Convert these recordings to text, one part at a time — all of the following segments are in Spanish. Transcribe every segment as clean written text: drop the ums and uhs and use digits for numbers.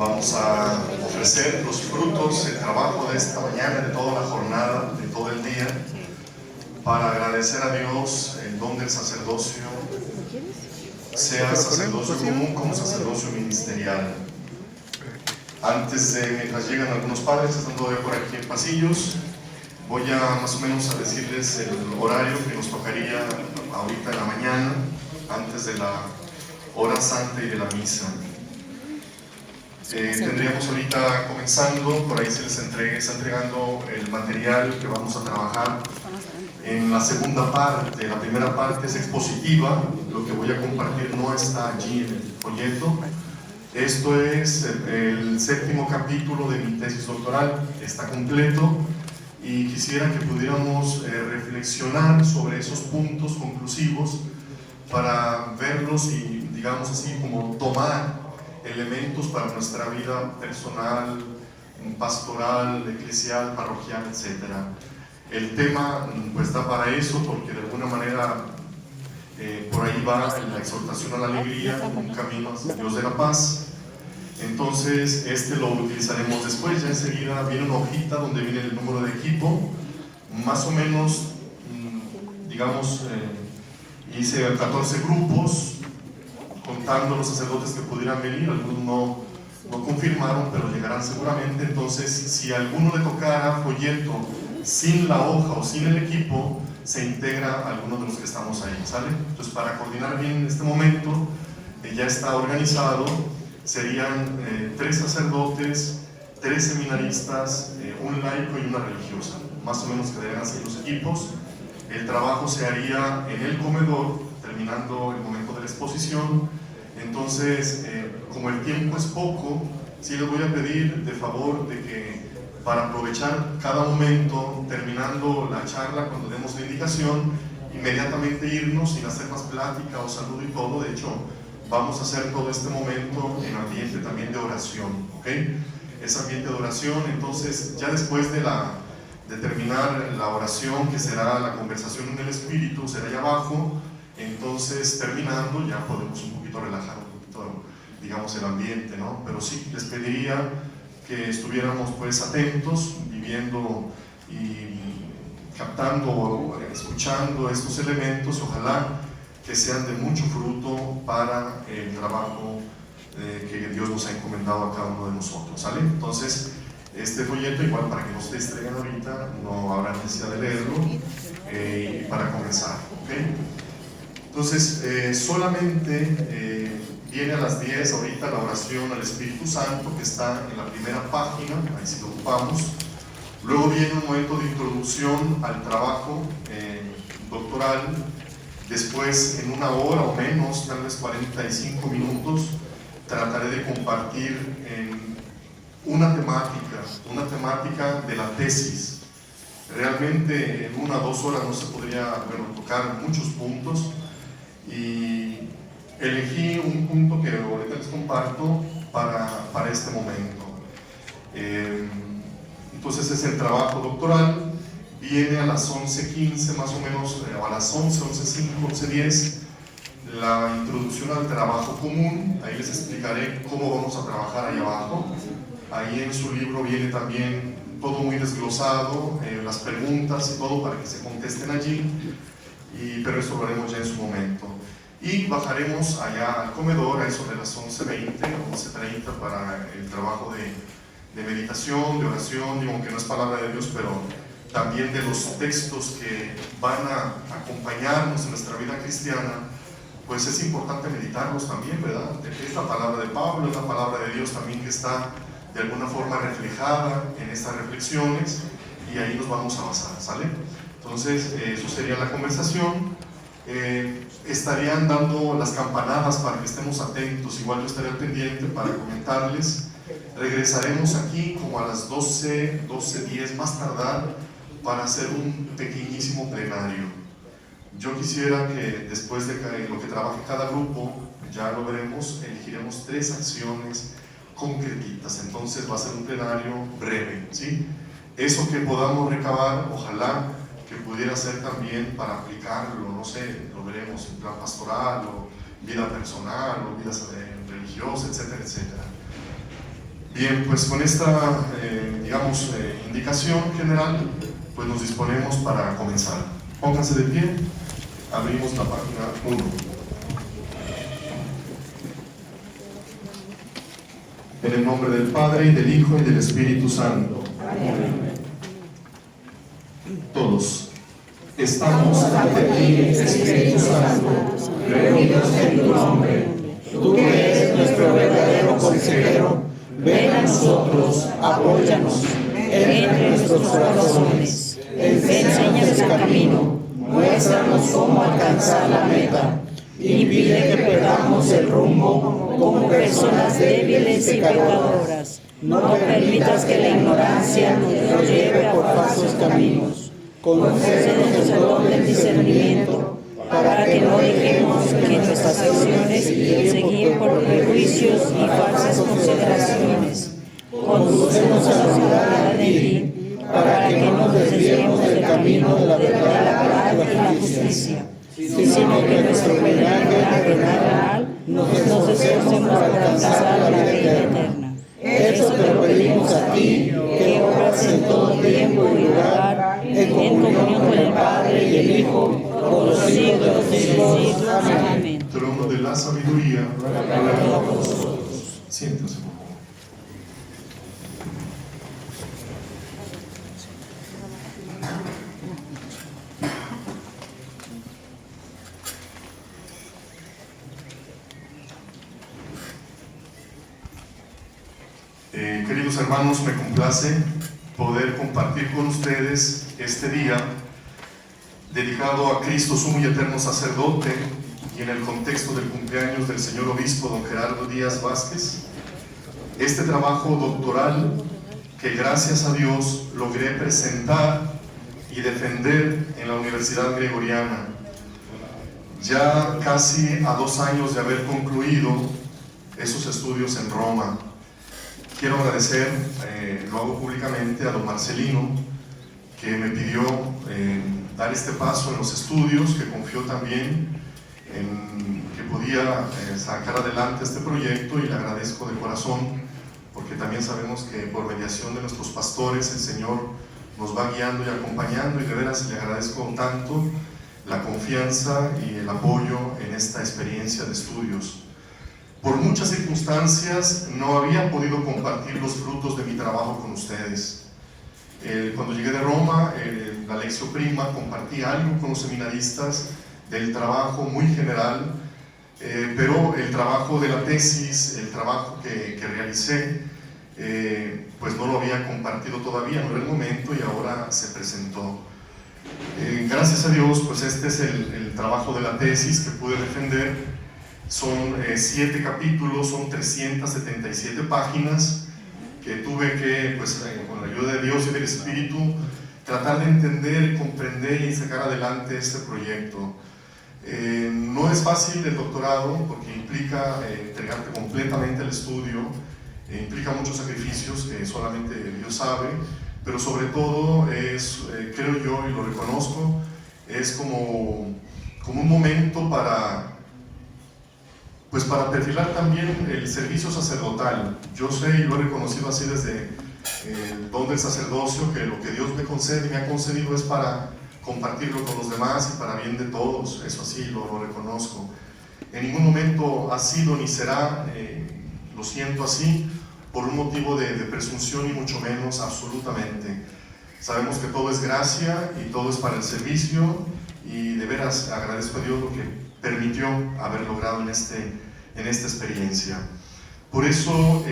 Vamos a ofrecer los frutos, el trabajo de esta mañana, de toda la jornada, de todo el día, para agradecer a Dios el don del sacerdocio, sea sacerdocio común como sacerdocio ministerial. Mientras llegan algunos padres, estando por aquí en pasillos, voy a más o menos a decirles el horario que nos tocaría ahorita en la mañana, antes de la hora santa y de la misa. Tendríamos ahorita comenzando, por ahí se les está entregando el material que vamos a trabajar en la segunda parte. La primera parte es expositiva, lo que voy a compartir no está allí en el folleto. Esto es el 7º capítulo de mi tesis doctoral, está completo y quisiera que pudiéramos reflexionar sobre esos puntos conclusivos para verlos y, digamos así, como tomar elementos para nuestra vida personal, pastoral, eclesial, parroquial, etc. El tema pues da para eso, porque de alguna manera por ahí va la exhortación a la alegría, un camino hacia Dios de la paz. Entonces este lo utilizaremos después. Ya enseguida viene una hojita donde viene el número de equipo, más o menos, digamos, hice 14 grupos, contando los sacerdotes que pudieran venir. Algunos no confirmaron, pero llegarán seguramente. Entonces, si a alguno le tocara folleto sin la hoja o sin el equipo, se integra a alguno de los que estamos ahí, ¿sale? Entonces, para coordinar bien este momento, ya está organizado. Serían 3 sacerdotes, 3 seminaristas, un laico y una religiosa. Más o menos quedarían así los equipos. El trabajo se haría en el comedor, terminando el momento de la exposición. Entonces, como el tiempo es poco, sí les voy a pedir de favor de que, para aprovechar cada momento, terminando la charla, cuando demos la indicación, inmediatamente irnos sin hacer más plática o saludo y todo. De hecho, vamos a hacer todo este momento en ambiente también de oración, ¿ok? Es ambiente de oración. Entonces, ya después de terminar la oración, que será la conversación en el Espíritu, será allá abajo. Entonces, terminando, ya podemos un poquito relajar un poquito, digamos, el ambiente, ¿no? Pero sí, les pediría que estuviéramos pues atentos, viviendo y captando, escuchando estos elementos. Ojalá que sean de mucho fruto para el trabajo que Dios nos ha encomendado a cada uno de nosotros, ¿sale? Entonces, este folleto, igual para que no se distraigan ahorita, no habrá necesidad de leerlo, para comenzar, ¿ok? Entonces, solamente viene a las 10 ahorita la oración al Espíritu Santo, que está en la primera página, ahí sí lo ocupamos. Luego viene un momento de introducción al trabajo doctoral. Después, en 1 hora o menos, tal vez 45 minutos, trataré de compartir una temática de la tesis. Realmente en 1 o 2 horas no se podría, tocar muchos puntos, y elegí un punto que ahorita les comparto para este momento. Entonces es el trabajo doctoral. Viene a las 11:15 más o menos, o a las 11:05, 11:10, la introducción al trabajo común. Ahí les explicaré cómo vamos a trabajar ahí abajo. Ahí en su libro viene también todo muy desglosado, las preguntas y todo para que se contesten allí, pero eso lo haremos ya en su momento. Y bajaremos allá al comedor a eso de las 11:20 o 11:30 para el trabajo de meditación, de oración, digo que no es palabra de Dios, pero también de los textos que van a acompañarnos en nuestra vida cristiana. Pues es importante meditarlos también, ¿verdad? Es la palabra de Pablo, es la palabra de Dios también que está de alguna forma reflejada en estas reflexiones, y ahí nos vamos a basar, ¿sale? Entonces, eso sería la conversación. Estarían dando las campanadas para que estemos atentos. Igual yo estaré al pendiente para comentarles. Regresaremos aquí como a las 12, 12:10 más tardar, para hacer un pequeñísimo plenario. Yo quisiera que después de lo que trabaje cada grupo, ya lo veremos, elegiremos 3 acciones concretitas. Entonces va a ser un plenario breve, ¿sí? Eso que podamos recabar, ojalá que pudiera ser también para aplicarlo, no sé, lo veremos en plan pastoral o vida personal o vida religiosa, etcétera, etcétera. Bien, pues con esta, indicación general, pues nos disponemos para comenzar. Pónganse de pie, abrimos la página 1. En el nombre del Padre, y del Hijo, y del Espíritu Santo. Amén. Todos. Estamos ante ti, Espíritu Santo, reunidos en tu nombre. Tú que eres nuestro verdadero consejero, ven a nosotros, apóyanos, entra en nuestros corazones, enséñanos el camino, muéstranos cómo alcanzar la meta, impide que perdamos el rumbo como personas débiles y pecadoras. No permitas que la ignorancia nos lleve por falsos caminos. Concédenos el don del discernimiento, para que no dejemos que nuestras acciones se guíen por prejuicios y falsas consideraciones. Condúcenos a la ciudad de ti, para que no nos desviemos del camino de la verdad y la justicia, sino que nuestro peregrinar nos esforcemos por alcanzar la vida eterna. Eso te lo pedimos a ti, que obras en todo tiempo y lugar, en comunión con el Padre y el Hijo, por los siglos de los siglos. Amén. Trono de la sabiduría, ruega por nosotros. Siéntense, por favor. Queridos hermanos, me complace poder compartir con ustedes este día dedicado a Cristo, sumo y eterno sacerdote, y en el contexto del cumpleaños del señor obispo don Gerardo Díaz Vázquez, este trabajo doctoral que gracias a Dios logré presentar y defender en la Universidad Gregoriana, ya casi a 2 años de haber concluido esos estudios en Roma. Quiero agradecer, lo hago públicamente, a don Marcelino, que me pidió dar este paso en los estudios, que confió también en que podía sacar adelante este proyecto, y le agradezco de corazón, porque también sabemos que por mediación de nuestros pastores el Señor nos va guiando y acompañando, y de veras le agradezco tanto la confianza y el apoyo en esta experiencia de estudios. Por muchas circunstancias no había podido compartir los frutos de mi trabajo con ustedes. Cuando llegué de Roma, la Lectio Prima, compartí algo con los seminaristas del trabajo muy general, pero el trabajo de la tesis, el trabajo que realicé, pues no lo había compartido todavía, no era el momento, y ahora se presentó. Gracias a Dios, pues este es el trabajo de la tesis que pude defender. Son 7 capítulos, son 377 páginas que tuve que, pues, con la ayuda de Dios y del Espíritu, tratar de entender, comprender y sacar adelante este proyecto. No es fácil el doctorado, porque implica entregarte completamente al estudio, implica muchos sacrificios que solamente Dios sabe, pero sobre todo es, creo yo, y lo reconozco, es como un momento para perfilar también el servicio sacerdotal. Yo sé, y lo he reconocido así desde el don del sacerdocio, que lo que Dios me concede y me ha concedido es para compartirlo con los demás y para bien de todos. Eso así lo reconozco. En ningún momento ha sido ni será, lo siento así, por un motivo de presunción, y mucho menos, absolutamente. Sabemos que todo es gracia y todo es para el servicio, y de veras agradezco a Dios lo que permitió haber logrado en esta experiencia. Por eso,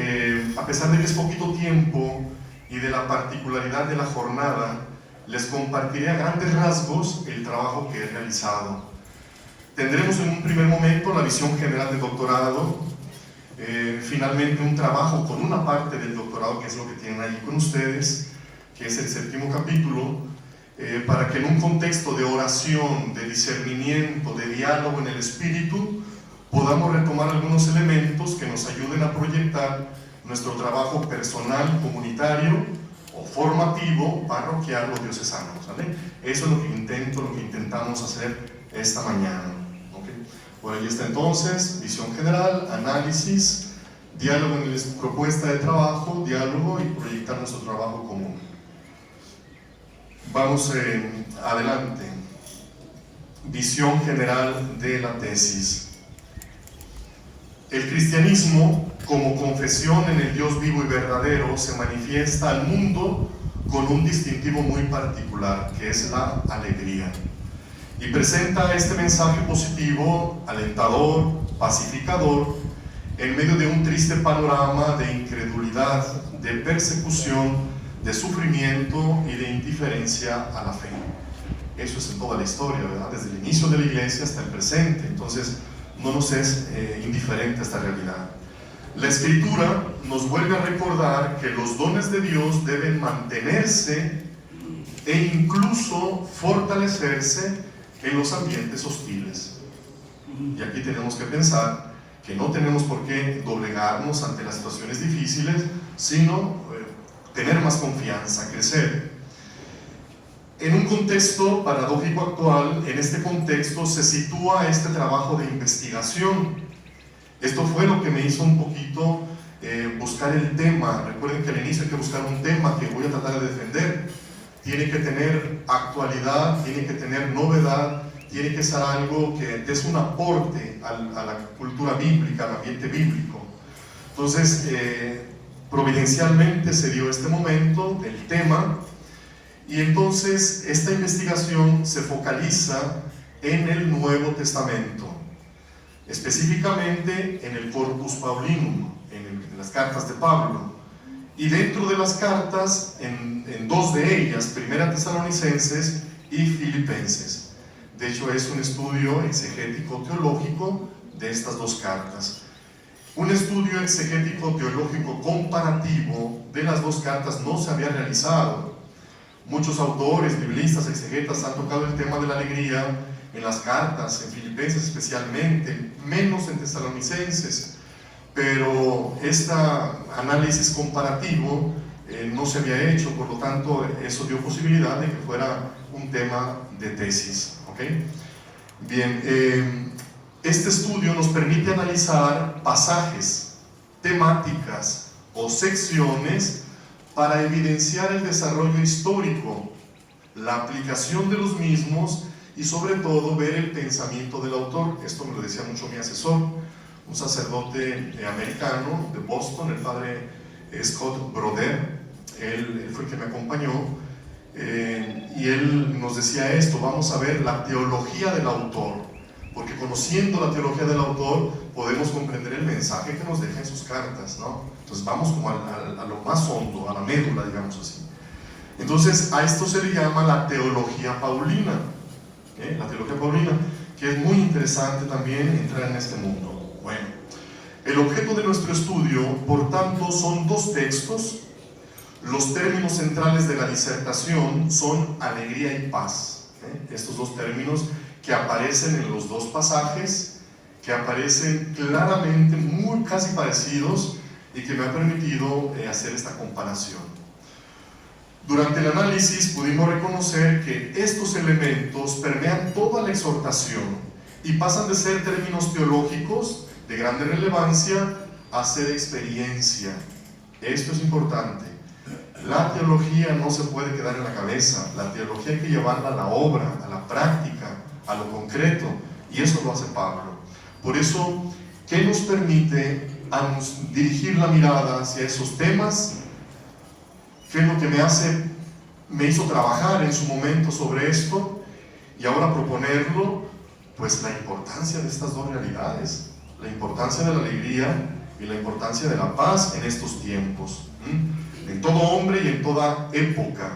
a pesar de que es poquito tiempo y de la particularidad de la jornada, les compartiré a grandes rasgos el trabajo que he realizado. Tendremos en un primer momento la visión general del doctorado, finalmente un trabajo con una parte del doctorado, que es lo que tienen ahí con ustedes, que es el 7º capítulo, para que en un contexto de oración, de discernimiento, de diálogo en el Espíritu, podamos retomar algunos elementos que nos ayuden a proyectar nuestro trabajo personal, comunitario o formativo, parroquial o diocesano, ¿sale? Eso es lo que intentamos hacer esta mañana, ¿okay? Por ahí está entonces, visión general, análisis, Diálogo en la propuesta de trabajo, diálogo y proyectar nuestro trabajo común. Vamos adelante. Visión general de la tesis. El cristianismo, como confesión en el Dios vivo y verdadero, se manifiesta al mundo con un distintivo muy particular, que es la alegría. Y presenta este mensaje positivo, alentador, pacificador, en medio de un triste panorama de incredulidad, de persecución, de sufrimiento y de indiferencia a la fe. Eso es en toda la historia, ¿verdad? Desde el inicio de la iglesia hasta el presente. Entonces, no nos es indiferente esta realidad. La Escritura nos vuelve a recordar que los dones de Dios deben mantenerse e incluso fortalecerse en los ambientes hostiles. Y aquí tenemos que pensar que no tenemos por qué doblegarnos ante las situaciones difíciles, sino tener más confianza, crecer. En un contexto paradójico actual, en este contexto se sitúa este trabajo de investigación. Esto fue lo que me hizo un poquito buscar el tema. Recuerden que al inicio hay que buscar un tema que voy a tratar de defender. Tiene que tener actualidad, tiene que tener novedad, tiene que ser algo que es un aporte a la cultura bíblica, al ambiente bíblico. Entonces, providencialmente se dio este momento, el tema, y entonces esta investigación se focaliza en el Nuevo Testamento, específicamente en el Corpus Paulinum, en las cartas de Pablo. Y dentro de las cartas, en dos de ellas, Primera Tesalonicenses y Filipenses. De hecho, es un estudio exegético teológico de estas dos cartas. Un estudio exegético teológico comparativo de las dos cartas no se había realizado. Muchos autores, biblistas, exegetas han tocado el tema de la alegría en las cartas, en Filipenses especialmente, menos en Tesalonicenses. Pero este análisis comparativo no se había hecho, por lo tanto eso dio posibilidad de que fuera un tema de tesis. ¿Okay? Bien, este estudio nos permite analizar pasajes, temáticas o secciones para evidenciar el desarrollo histórico, la aplicación de los mismos y sobre todo ver el pensamiento del autor. Esto me lo decía mucho mi asesor, un sacerdote americano de Boston, el padre Scott Broder. Él fue el que me acompañó, y él nos decía esto: vamos a ver la teología del autor, porque conociendo la teología del autor podemos comprender el mensaje que nos deja en sus cartas, ¿no? Entonces vamos como a lo más hondo, a la médula, digamos así. Entonces a esto se le llama la teología paulina, la teología paulina, que es muy interesante también entrar en este mundo. Bueno, el objeto de nuestro estudio, por tanto, son dos textos. Los términos centrales de la disertación son alegría y paz. Estos dos términos que aparecen en los dos pasajes, que aparecen claramente, muy casi parecidos, y que me ha permitido hacer esta comparación. Durante el análisis pudimos reconocer que estos elementos permean toda la exhortación y pasan de ser términos teológicos de grande relevancia a ser experiencia. Esto es importante. La teología no se puede quedar en la cabeza. La teología hay que llevarla a la obra, a la práctica, a lo concreto, y eso lo hace Pablo. Por eso, ¿qué nos permite dirigir la mirada hacia esos temas? ¿Qué es lo que me hizo trabajar en su momento sobre esto y ahora proponerlo? Pues la importancia de estas dos realidades, la importancia de la alegría y la importancia de la paz en estos tiempos, en todo hombre y en toda época.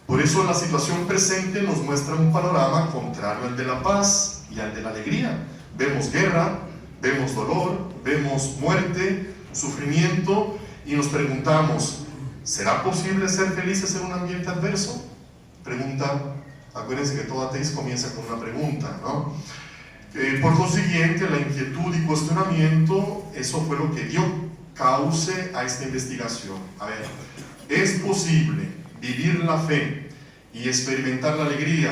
Por eso la situación presente nos muestra un panorama contrario al de la paz y al de la alegría. Vemos guerra, vemos dolor, vemos muerte, sufrimiento, y nos preguntamos: ¿será posible ser felices en un ambiente adverso? Pregunta. Acuérdense que toda tesis comienza con una pregunta, ¿no? Por consiguiente, la inquietud y cuestionamiento, eso fue lo que dio cauce a esta investigación. A ver, ¿es posible vivir la fe y experimentar la alegría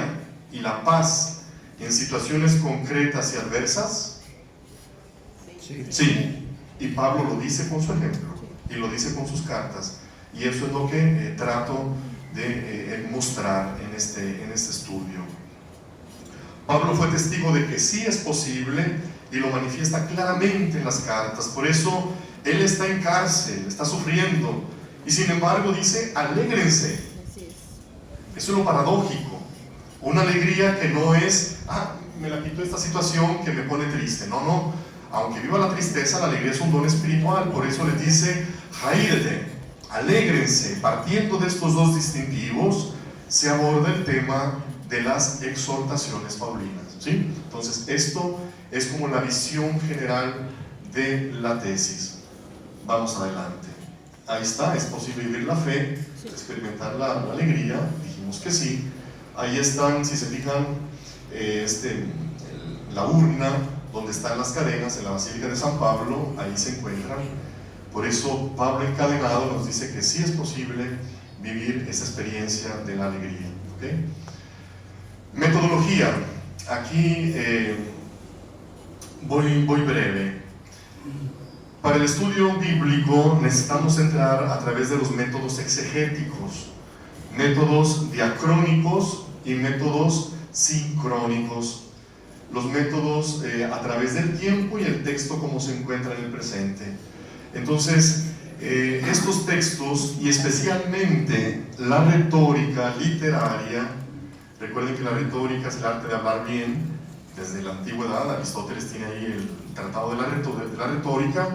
y la paz en situaciones concretas y adversas? Sí. Y Pablo lo dice con su ejemplo y lo dice con sus cartas, y eso es lo que trato de mostrar en este estudio. Pablo fue testigo de que sí es posible y lo manifiesta claramente en las cartas. Por eso él está en cárcel, está sufriendo, y sin embargo dice: alégrense. Eso es lo paradójico, una alegría que no es: me la quito esta situación que me pone triste. No, aunque viva la tristeza, la alegría es un don espiritual. Por eso les dice: jaírete, alégrense. Partiendo de estos dos distintivos se aborda el tema de las exhortaciones paulinas, ¿sí? Entonces esto es como la visión general de la tesis. Vamos adelante. Ahí está: es posible vivir la fe, experimentar la alegría. Dijimos que sí. Ahí están, si se fijan, la urna donde están las cadenas en la Basílica de San Pablo, ahí se encuentran. Por eso Pablo encadenado nos dice que sí es posible vivir esa experiencia de la alegría, ¿okay? Metodología. Aquí voy breve. Para el estudio bíblico necesitamos entrar a través de los métodos exegéticos, métodos diacrónicos y métodos sincrónicos. Los métodos a través del tiempo y el texto como se encuentra en el presente. Entonces, estos textos, y especialmente la retórica literaria, recuerden que la retórica es el arte de hablar bien. Desde la antigüedad, Aristóteles tiene ahí el tratado de la retórica,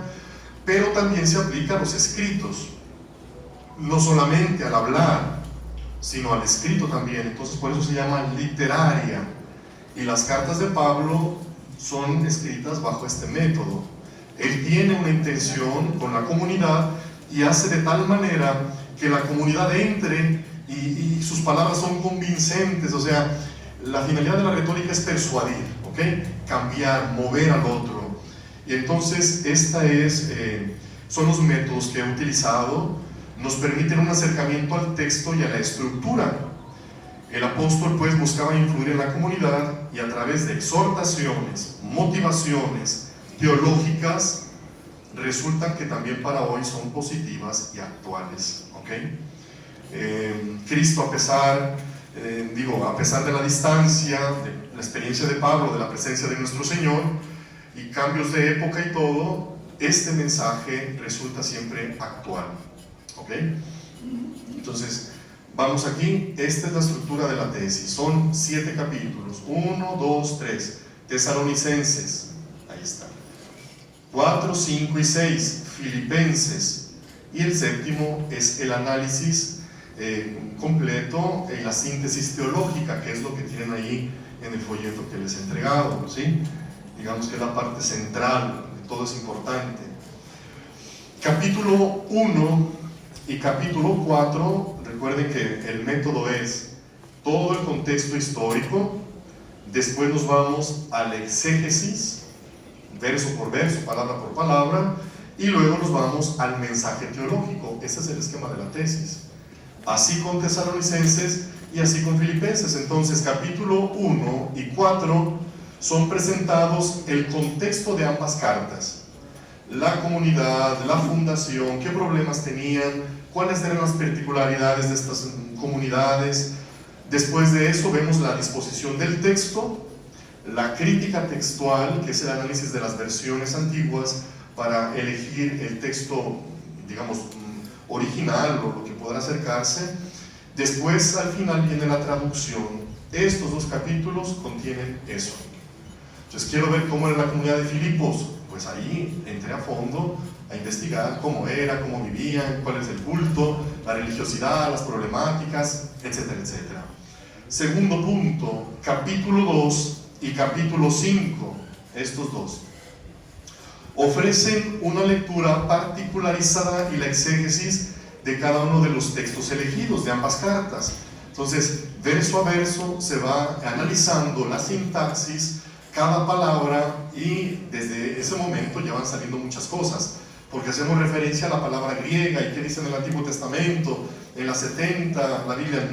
pero también se aplica a los escritos, no solamente al hablar, sino al escrito también. Entonces por eso se llama literaria, y las cartas de Pablo son escritas bajo este método. Él tiene una intención con la comunidad y hace de tal manera que la comunidad entre y sus palabras son convincentes. O sea, la finalidad de la retórica es persuadir, ¿okay? Cambiar, mover al otro. Y entonces son los métodos que he utilizado. Nos permiten un acercamiento al texto y a la estructura. El apóstol pues buscaba influir en la comunidad, y a través de exhortaciones, motivaciones teológicas, resultan que también para hoy son positivas y actuales, ¿okay? Cristo, a pesar de la distancia, de la experiencia de Pablo, de la presencia de nuestro Señor y cambios de época y todo, este mensaje resulta siempre actual, ¿ok? Entonces, vamos aquí. Esta es la estructura de la tesis. Son 7 capítulos: 1, 2, 3, Tesalonicenses, ahí está, 4, 5 y 6, Filipenses, y el 7º es el análisis completo y la síntesis teológica, que es lo que tienen ahí en el folleto que les he entregado, ¿sí? Digamos que es la parte central, todo es importante. Capítulo 1 y capítulo 4, recuerden que el método es todo el contexto histórico, después nos vamos al exégesis, verso por verso, palabra por palabra, y luego nos vamos al mensaje teológico. Ese es el esquema de la tesis. Así con Tesalonicenses y así con Filipenses. Entonces, capítulo 1 y 4 son presentados el contexto de ambas cartas: la comunidad, la fundación, qué problemas tenían, cuáles eran las particularidades de estas comunidades. Después de eso vemos la disposición del texto, la crítica textual, que es el análisis de las versiones antiguas para elegir el texto, digamos, original o lo que podrá acercarse. Después, al final, viene la traducción. Estos 2 capítulos contienen eso. Entonces, quiero ver cómo era la comunidad de Filipos. Pues ahí entré a fondo a investigar cómo era, cómo vivían, cuál es el culto, la religiosidad, las problemáticas, etcétera, etcétera. Segundo punto, capítulo 2 y capítulo 5, estos 2 ofrecen una lectura particularizada y la exégesis de cada uno de los textos elegidos de ambas cartas. Entonces, verso a verso se va analizando la sintaxis, cada palabra, y desde ese momento ya van saliendo muchas cosas, porque hacemos referencia a la palabra griega y qué dice en el Antiguo Testamento, en la 70, la Biblia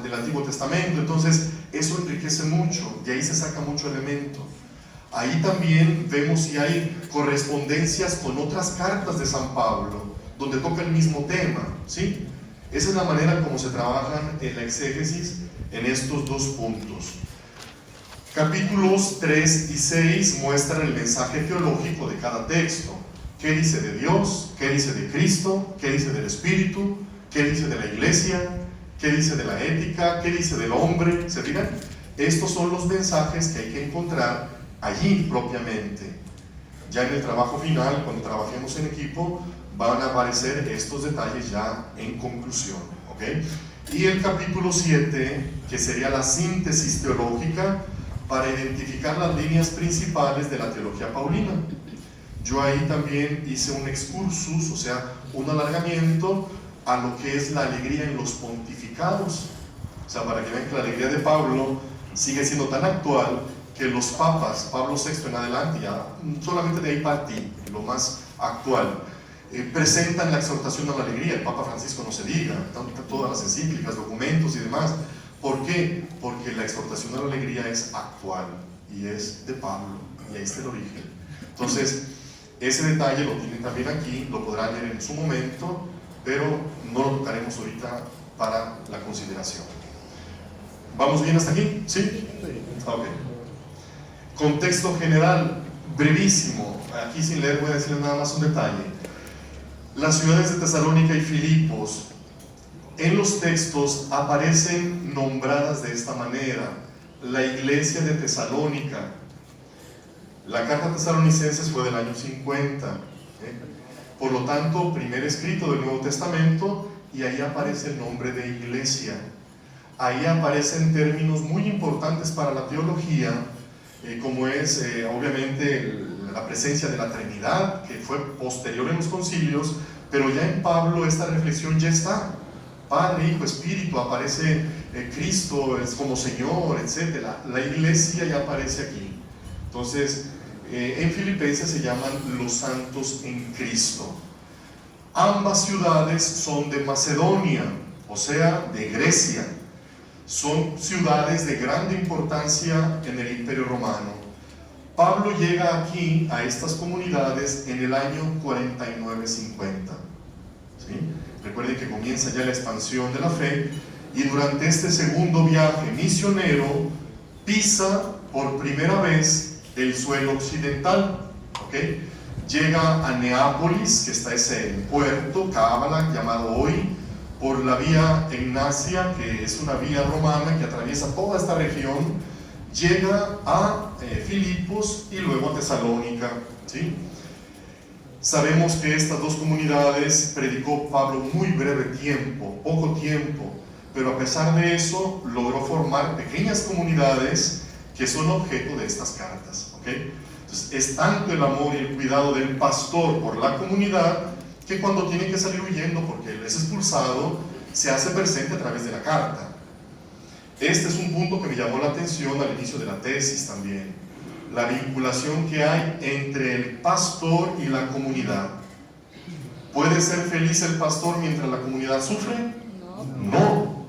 del Antiguo Testamento. Entonces eso enriquece mucho, de ahí se saca mucho elemento. Ahí también vemos si hay correspondencias con otras cartas de San Pablo, donde toca el mismo tema, ¿sí? Esa es la manera como se trabajan en la exégesis en estos dos puntos. Capítulos 3 y 6 muestran el mensaje teológico de cada texto. ¿Qué dice de Dios? ¿Qué dice de Cristo? ¿Qué dice del Espíritu? ¿Qué dice de la Iglesia? ¿Qué dice de la ética? ¿Qué dice del hombre? ¿Se fijan? Estos son los mensajes que hay que encontrar allí propiamente. Ya en el trabajo final, cuando trabajemos en equipo, van a aparecer estos detalles ya en conclusión, ¿ok? Y el capítulo 7, que sería la síntesis teológica para identificar las líneas principales de la teología paulina. Yo ahí también hice un excursus, o sea, un alargamiento a lo que es la alegría en los pontificados. O sea, para que vean que la alegría de Pablo sigue siendo tan actual que los papas, Pablo VI en adelante, ya solamente de ahí partí, lo más actual, presentan la exhortación a la alegría. El Papa Francisco no se diga, todas las encíclicas, documentos y demás. ¿Por qué? Porque la exhortación a la alegría es actual y es de Pablo, y ahí está el origen. Entonces, ese detalle lo tienen también aquí, lo podrán leer en su momento, pero no lo tocaremos ahorita para la consideración. ¿Vamos bien hasta aquí? ¿Sí? Ok. Contexto general, brevísimo. Aquí sin leer voy a decirles nada más un detalle. Las ciudades de Tesalónica y Filipos, en los textos aparecen nombradas de esta manera: la iglesia de Tesalónica. La carta a Tesalonicenses fue del año 50, por lo tanto, primer escrito del Nuevo Testamento, y ahí aparece el nombre de iglesia. Ahí aparecen términos muy importantes para la teología, como es obviamente la presencia de la Trinidad, que fue posterior en los concilios, pero ya en Pablo esta reflexión ya está. Padre, Hijo, Espíritu, aparece Cristo es como Señor, etc. La iglesia ya aparece aquí. Entonces, en Filipenses se llaman los santos en Cristo. Ambas ciudades son de Macedonia, o sea, de Grecia. Son ciudades de grande importancia en el Imperio Romano. Pablo llega aquí a estas comunidades en el año 49-50. ¿Sí? Recuerden que comienza ya la expansión de la fe, y durante este segundo viaje misionero pisa por primera vez el suelo occidental, ¿okay? Llega a Neápolis, que está ese puerto, Cábala, llamado hoy, por la vía Egnacia, que es una vía romana que atraviesa toda esta región. Llega a Filipos y luego a Tesalónica, ¿sí? Sabemos que estas dos comunidades predicó Pablo muy breve tiempo, poco tiempo, pero a pesar de eso logró formar pequeñas comunidades que son objeto de estas cartas, ¿ok? Entonces, es tanto el amor y el cuidado del pastor por la comunidad que cuando tiene que salir huyendo porque él es expulsado, se hace presente a través de la carta. Este es un punto que me llamó la atención al inicio de la tesis también, la vinculación que hay entre el pastor y la comunidad. ¿Puede ser feliz el pastor mientras la comunidad sufre? No.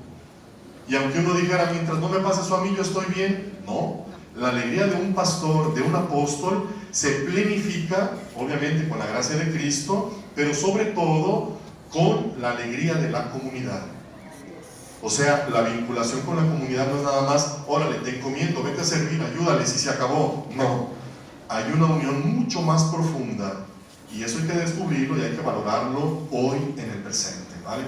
Y aunque uno dijera, mientras no me pase eso a mí, yo estoy bien, no. La alegría de un pastor, de un apóstol, se plenifica, obviamente con la gracia de Cristo, pero sobre todo con la alegría de la comunidad. O sea, la vinculación con la comunidad no es nada más, órale, te encomiendo, vete a servir, ayúdales y se acabó. No, hay una unión mucho más profunda, y eso hay que descubrirlo y hay que valorarlo hoy en el presente, ¿vale?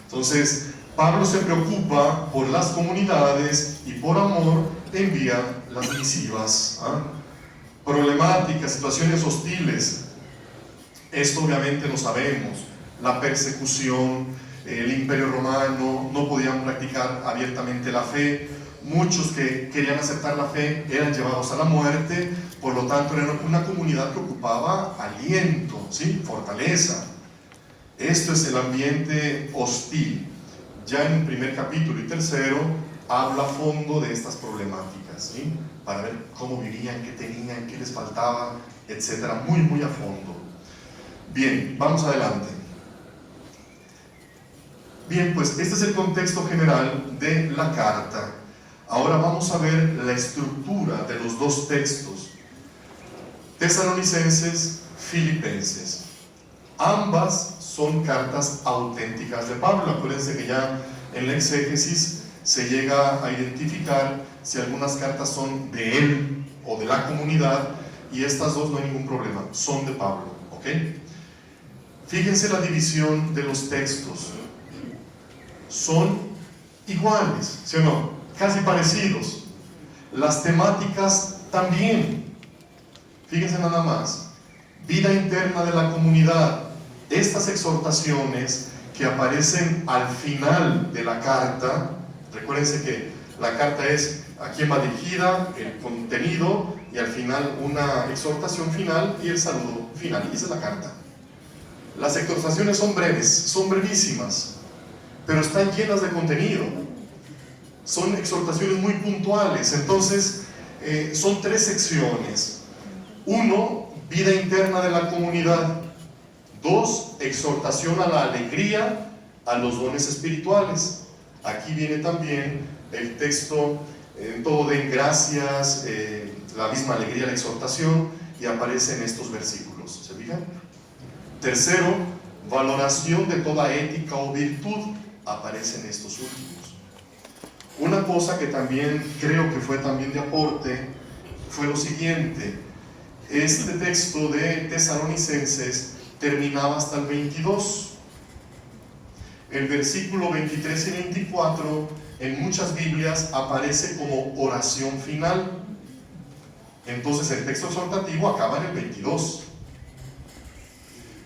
Entonces, Pablo se preocupa por las comunidades y por amor envía las misivas. Problemáticas, situaciones hostiles, esto obviamente lo sabemos, la persecución, el Imperio Romano, no podían practicar abiertamente la fe, muchos que querían aceptar la fe eran llevados a la muerte, por lo tanto era una comunidad que ocupaba aliento, ¿sí? Fortaleza. Esto es el ambiente hostil. Ya en el primer capítulo y tercero habla a fondo de estas problemáticas, ¿sí? Para ver cómo vivían, qué tenían, qué les faltaba, etcétera, muy muy a fondo. Bien, vamos adelante. Bien, pues este es el contexto general de la carta. Ahora vamos a ver la estructura de los dos textos. Tesalonicenses, Filipenses. Ambas son cartas auténticas de Pablo. Acuérdense que ya en la exégesis se llega a identificar si algunas cartas son de él o de la comunidad, y estas dos no hay ningún problema, son de Pablo, ¿ok? Fíjense la división de los textos. Son iguales, ¿sí o no? Casi parecidos. Las temáticas también. Fíjense nada más. Vida interna de la comunidad. Estas exhortaciones que aparecen al final de la carta, recuérdense que la carta es a quién va dirigida, el contenido, y al final una exhortación final y el saludo final. Y esa es la carta. Las exhortaciones son breves, son brevísimas, pero están llenas de contenido. Son exhortaciones muy puntuales. Entonces, son 3 secciones. 1, vida interna de la comunidad. 2, exhortación a la alegría, a los dones espirituales. Aquí viene también el texto, todo den gracias, la misma alegría, la exhortación, y aparece en estos versículos. ¿Se fijan? 3, valoración de toda ética o virtud, aparece en estos últimos. Una cosa que también creo que fue también de aporte fue lo siguiente: este texto de Tesalonicenses terminaba hasta el 22. El versículo 23 y 24 en muchas Biblias aparece como oración final. Entonces el texto exhortativo acaba en el 22.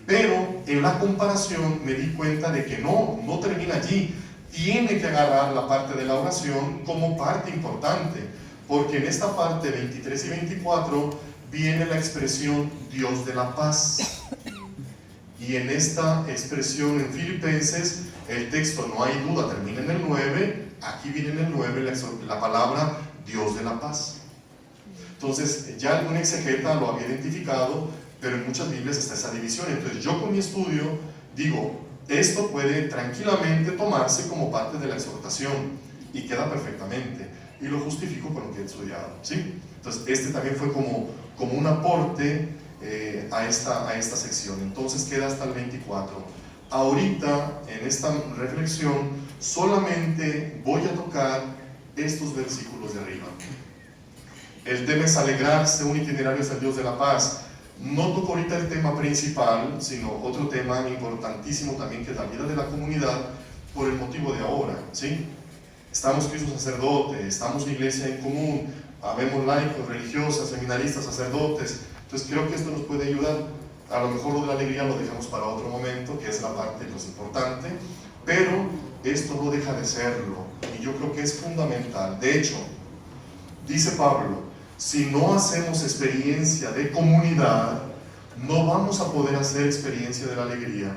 Pero en la comparación me di cuenta de que no termina allí. Tiene que agarrar la parte de la oración como parte importante, porque en esta parte 23 y 24 viene la expresión Dios de la paz. Y en esta expresión en Filipenses, el texto, no hay duda, termina en el 9. Aquí viene en el 9 la palabra Dios de la paz. Entonces, ya algún exegeta lo había identificado, pero en muchas Biblias está esa división. Entonces, yo con mi estudio digo, esto puede tranquilamente tomarse como parte de la exhortación y queda perfectamente. Y lo justifico con lo que he estudiado, ¿sí? Entonces, este también fue como un aporte a esta sección. Entonces, queda hasta el 24. Ahorita, en esta reflexión, solamente voy a tocar estos versículos de arriba. El tema es alegrarse, un itinerario hacia el Dios de la paz. No toco ahorita el tema principal, sino otro tema importantísimo también, que es la vida de la comunidad, por el motivo de ahora, ¿sí? Estamos Cristo sacerdote, estamos iglesia en común, habemos laicos, religiosas, seminaristas, sacerdotes. Entonces creo que esto nos puede ayudar. A lo mejor lo de la alegría lo dejamos para otro momento, que es la parte más importante, pero esto no deja de serlo, y yo creo que es fundamental. De hecho, dice Pablo, si no hacemos experiencia de comunidad, no vamos a poder hacer experiencia de la alegría.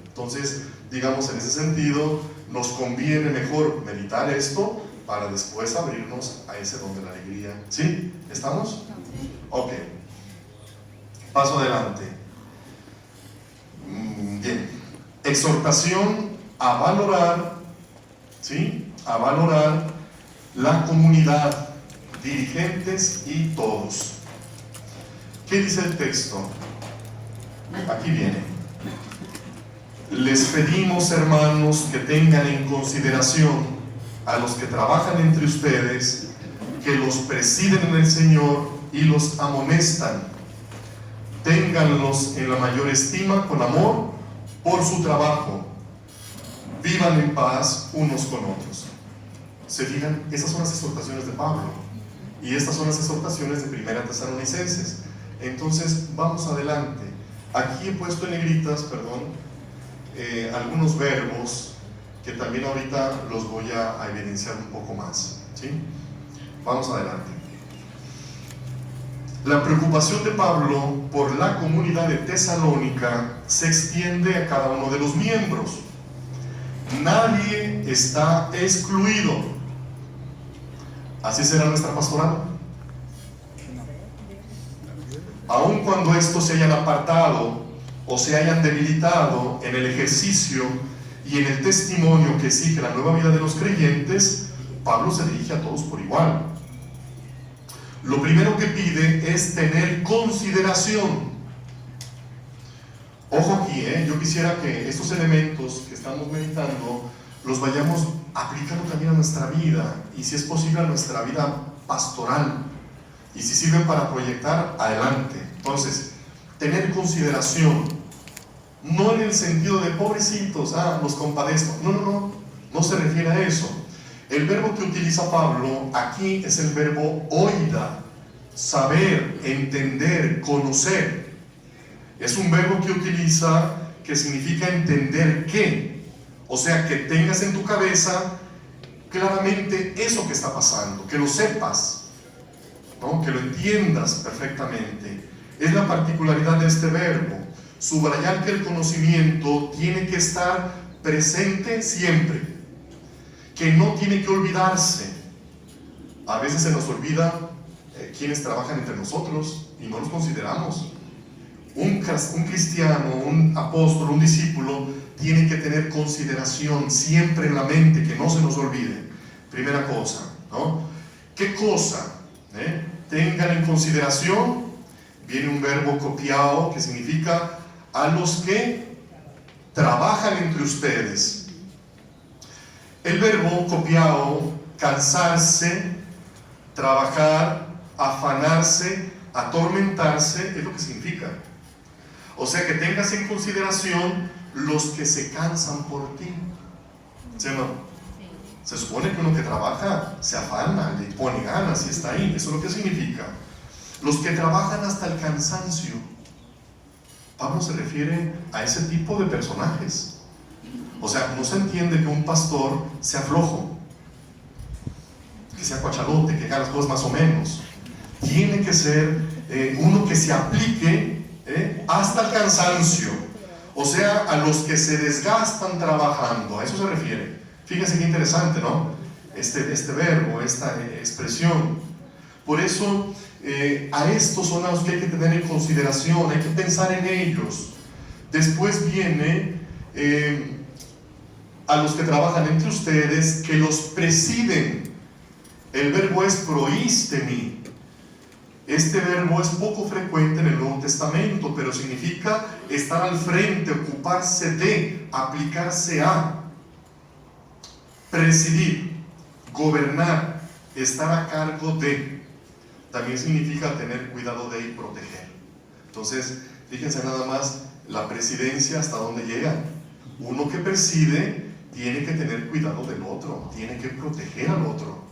Entonces, digamos, en ese sentido, nos conviene mejor meditar esto para después abrirnos a ese don de la alegría. ¿Sí? ¿Estamos? Ok. Paso adelante. Bien. Exhortación a valorar, ¿sí? A valorar la comunidad, dirigentes y todos. ¿Qué dice el texto? Aquí viene. Les pedimos, hermanos, que tengan en consideración a los que trabajan entre ustedes, que los presiden en el Señor y los amonestan. Ténganlos en la mayor estima con amor por su trabajo. Vivan en paz unos con otros. ¿Se fijan? Esas son las exhortaciones de Pablo. Y estas son las exhortaciones de Primera Tesalonicenses. Entonces, vamos adelante. Aquí he puesto en negritas, algunos verbos que también ahorita los voy a evidenciar un poco más, ¿sí? Vamos adelante. La preocupación de Pablo por la comunidad de Tesalónica se extiende a cada uno de los miembros. Nadie está excluido. ¿Así será nuestra pastoral? Aun cuando estos se hayan apartado o se hayan debilitado en el ejercicio y en el testimonio que exige la nueva vida de los creyentes, Pablo se dirige a todos por igual. lo primero que pide es tener consideración. Ojo aquí, yo quisiera que estos elementos que estamos meditando los vayamos aplicando también a nuestra vida, y si es posible a nuestra vida pastoral, y si sirven para proyectar adelante. Entonces, tener consideración, no en el sentido de pobrecitos, los compadezco, no se refiere a eso. El verbo que utiliza Pablo aquí es el verbo oida, saber, entender, conocer. Es un verbo que utiliza, que significa entender qué, o sea, que tengas en tu cabeza claramente eso que está pasando, que lo sepas, ¿no? Que lo entiendas perfectamente. Es la particularidad de este verbo, subrayar que el conocimiento tiene que estar presente siempre, que no tiene que olvidarse. A veces se nos olvida quienes trabajan entre nosotros y no los consideramos. Un cristiano, un apóstol, un discípulo tiene que tener consideración siempre en la mente, que no se nos olvide. Primera cosa, ¿no? ¿Qué cosa? Tengan en consideración. Viene un verbo copiado que significa a los que trabajan entre ustedes. El verbo copiado, cansarse, trabajar, afanarse, atormentarse, es lo que significa. O sea, que tengas en consideración los que se cansan por ti. ¿Sí o no? Sí. Se supone que uno que trabaja se afana, le pone ganas y está ahí. Eso es lo que significa. Los que trabajan hasta el cansancio. Pablo se refiere a ese tipo de personajes. O sea, no se entiende que un pastor sea flojo, que sea cuachalote, que haga las cosas más o menos. Tiene que ser uno que se aplique hasta el cansancio. O sea, a los que se desgastan trabajando. A eso se refiere. Fíjense qué interesante, ¿no? Este verbo, esta expresión. Por eso, a estos son a los que hay que tener en consideración, hay que pensar en ellos. Después viene a los que trabajan entre ustedes, que los presiden. El verbo es proistemi. Este verbo es poco frecuente en el Nuevo Testamento, pero significa estar al frente, ocuparse de, aplicarse a. Presidir, gobernar, estar a cargo de. También significa tener cuidado de y proteger. Entonces, fíjense nada más la presidencia hasta dónde llega. Uno que preside tiene que tener cuidado del otro, tiene que proteger al otro.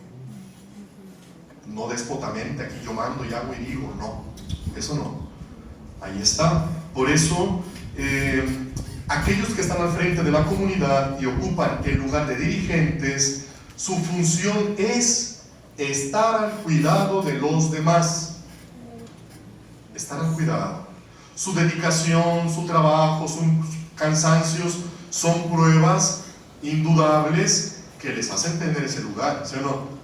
No déspotamente, aquí yo mando y hago y digo, no, eso no. Ahí está. Por eso, aquellos que están al frente de la comunidad y ocupan el lugar de dirigentes, su función es estar al cuidado de los demás. Estar al cuidado. Su dedicación, su trabajo, sus cansancios son pruebas indudables que les hacen tener ese lugar, ¿sí o no?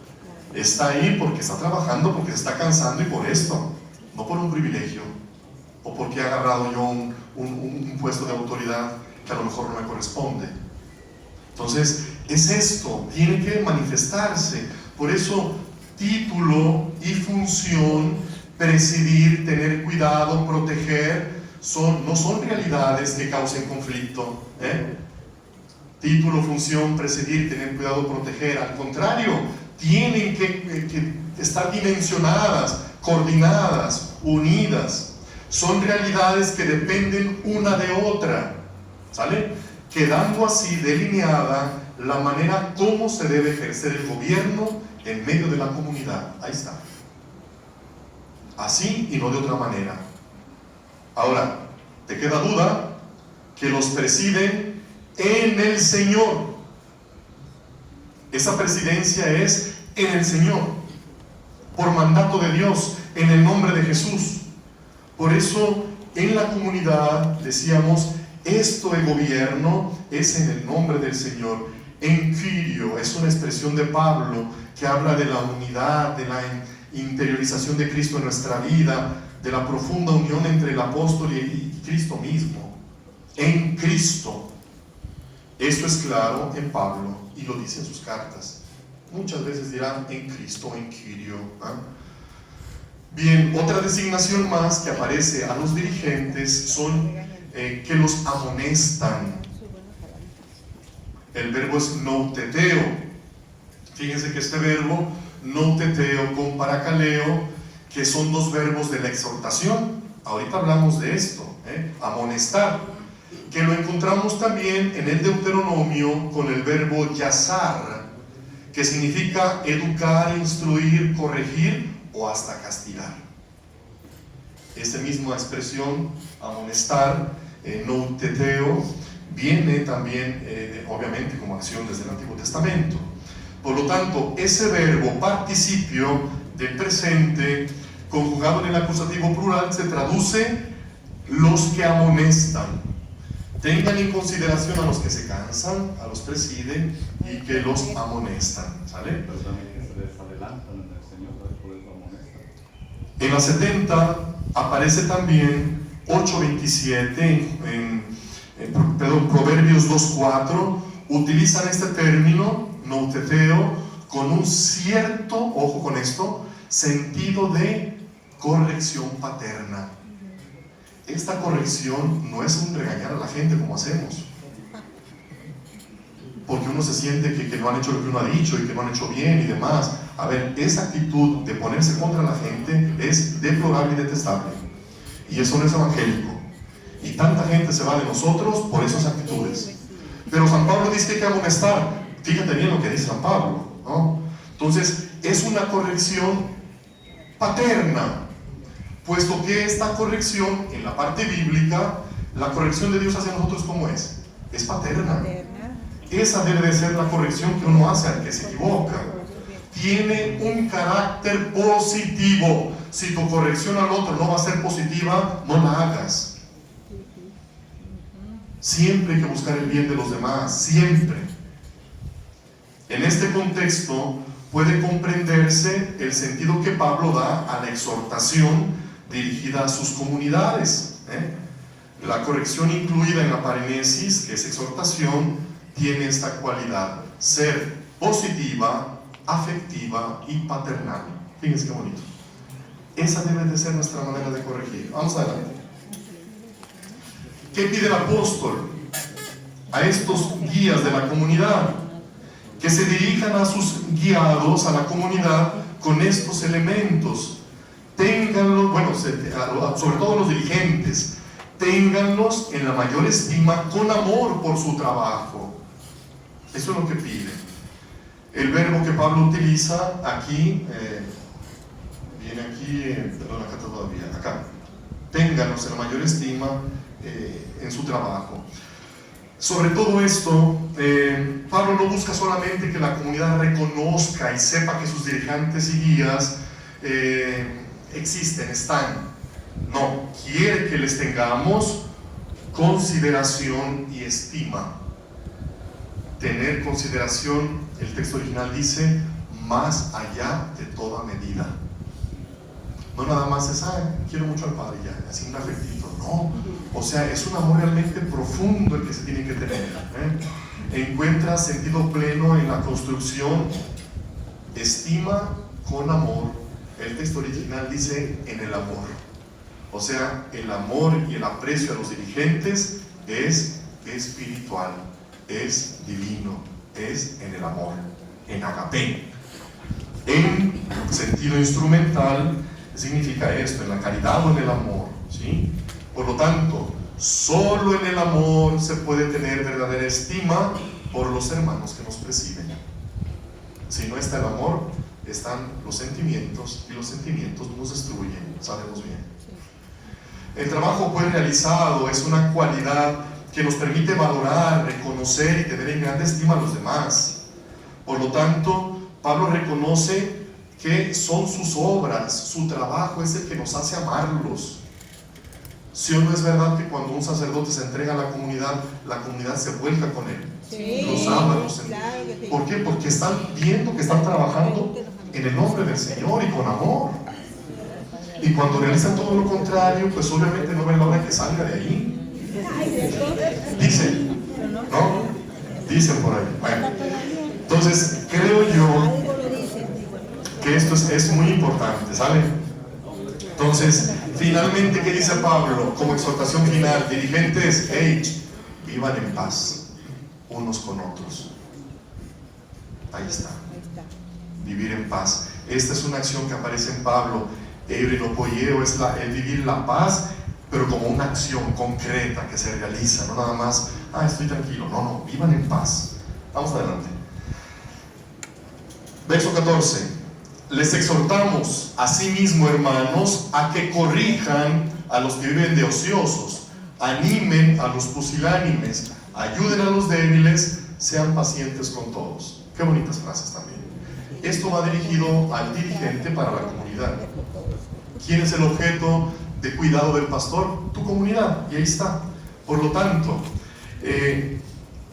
Está ahí porque está trabajando, porque se está cansando y por esto, no por un privilegio o porque he agarrado yo un puesto de autoridad que a lo mejor no me corresponde. Entonces, es esto, tiene que manifestarse. Por eso, título y función, presidir, tener cuidado, proteger, no son realidades que causen conflicto. Título, función, presidir, tener cuidado, proteger. Al contrario, tienen que estar dimensionadas, coordinadas, unidas. Son realidades que dependen una de otra, ¿sale? Quedando así delineada la manera como se debe ejercer el gobierno en medio de la comunidad. Ahí está. Así y no de otra manera. Ahora, ¿te queda duda? Que los presiden en el Señor. Esa presidencia es en el Señor, por mandato de Dios, en el nombre de Jesús. Por eso, en la comunidad, decíamos, esto de gobierno es en el nombre del Señor. En Kyrio, es una expresión de Pablo que habla de la unidad, de la interiorización de Cristo en nuestra vida, de la profunda unión entre el apóstol y Cristo mismo. En Cristo. Esto es claro en Pablo y lo dice en sus cartas. Muchas veces dirán en Cristo, en Kyrio. Bien, otra designación más que aparece a los dirigentes son que los amonestan. El verbo es nouteteo. Fíjense que este verbo, nouteteo con parakaleo, que son dos verbos de la exhortación. Ahorita hablamos de esto, amonestar, que lo encontramos también en el Deuteronomio con el verbo yazar, que significa educar, instruir, corregir o hasta castigar. Esta misma expresión, amonestar, nouteteo, viene también, obviamente, como acción desde el Antiguo Testamento. Por lo tanto, ese verbo participio de presente, conjugado en el acusativo plural, se traduce los que amonestan. Tengan en consideración a los que se cansan, a los presiden y que los amonestan. ¿Sale? Pero también que se les adelantan en el Señor, por eso amonestan. En la 70 aparece también 8:27 Proverbios 2:4, utilizan este término, nouteteo, con un cierto, ojo con esto, sentido de corrección paterna. Esta corrección no es un regañar a la gente como hacemos, porque uno se siente que no han hecho lo que uno ha dicho y que no han hecho bien y demás. A ver, esa actitud de ponerse contra la gente es deplorable y detestable, y eso no es evangélico, y tanta gente se va de nosotros por esas actitudes. Pero San Pablo dice que hay que amonestar. Fíjate bien lo que dice San Pablo, ¿no? Entonces es una corrección paterna, puesto que esta corrección, en la parte bíblica, la corrección de Dios hacia nosotros, ¿cómo es? Es paterna. Esa debe de ser la corrección que uno hace al que se equivoca. Tiene un carácter positivo. Si tu corrección al otro no va a ser positiva, no la hagas. Siempre hay que buscar el bien de los demás, siempre. En este contexto puede comprenderse el sentido que Pablo da a la exhortación dirigida a sus comunidades. La corrección incluida en la parenesis, que es exhortación, tiene esta cualidad: ser positiva, afectiva y paternal. Fíjense qué bonito. Esa debe de ser nuestra manera de corregir. Vamos adelante. ¿Qué pide el apóstol a estos guías de la comunidad? Que se dirijan a sus guiados, a la comunidad, con estos elementos. Ténganlos, bueno, sobre todo los dirigentes, ténganlos en la mayor estima, con amor por su trabajo. Eso es lo que pide. El verbo que Pablo utiliza aquí, viene aquí, perdón, acá todavía, acá. Ténganlos en la mayor estima en su trabajo. Sobre todo esto, Pablo no busca solamente que la comunidad reconozca y sepa que sus dirigentes y guías existen, están. No, quiere que les tengamos consideración y estima. Tener consideración, el texto original dice, más allá de toda medida. No nada más es, quiero mucho al Padre ya, así un afectito. No, o sea, es un amor realmente profundo el que se tiene que tener. Encuentra sentido pleno en la construcción, estima con amor. El texto original dice en el amor. O sea, el amor y el aprecio a los dirigentes es espiritual, es divino, es en el amor, en agape. En sentido instrumental significa esto, en la caridad o en el amor, ¿sí? Por lo tanto, solo en el amor se puede tener verdadera estima por los hermanos que nos presiden. Si no está el amor, están los sentimientos, y los sentimientos nos destruyen, sabemos bien. El trabajo pues realizado es una cualidad que nos permite valorar, reconocer y tener en grande estima a los demás. Por lo tanto, Pablo reconoce que son sus obras, su trabajo es el que nos hace amarlos. ¿Sí o no es verdad que cuando un sacerdote se entrega a la comunidad se vuelca con él? Sí, los ama, los claro que sí. ¿Por qué? Porque están viendo que están trabajando en el nombre del Señor y con amor. Y cuando realizan todo lo contrario, pues obviamente no ven la hora que salga de ahí. Dicen, ¿no? Dicen por ahí. Bueno, entonces creo yo que esto es muy importante, ¿sale? Entonces, finalmente, ¿qué dice Pablo? Como exhortación final, dirigentes, hey, vivan en paz unos con otros. Ahí está. Vivir en paz. Esta es una acción que aparece en Pablo. Eurinopoieo es el vivir la paz, pero como una acción concreta que se realiza, no nada más, estoy tranquilo. No, vivan en paz. Vamos adelante. Verso 14. Les exhortamos asimismo, hermanos, a que corrijan a los que viven de ociosos, animen a los pusilánimes, ayuden a los débiles, sean pacientes con todos. Qué bonitas frases también. Esto va dirigido al dirigente para la comunidad. ¿Quién es el objeto de cuidado del pastor? Tu comunidad, y ahí está. Por lo tanto,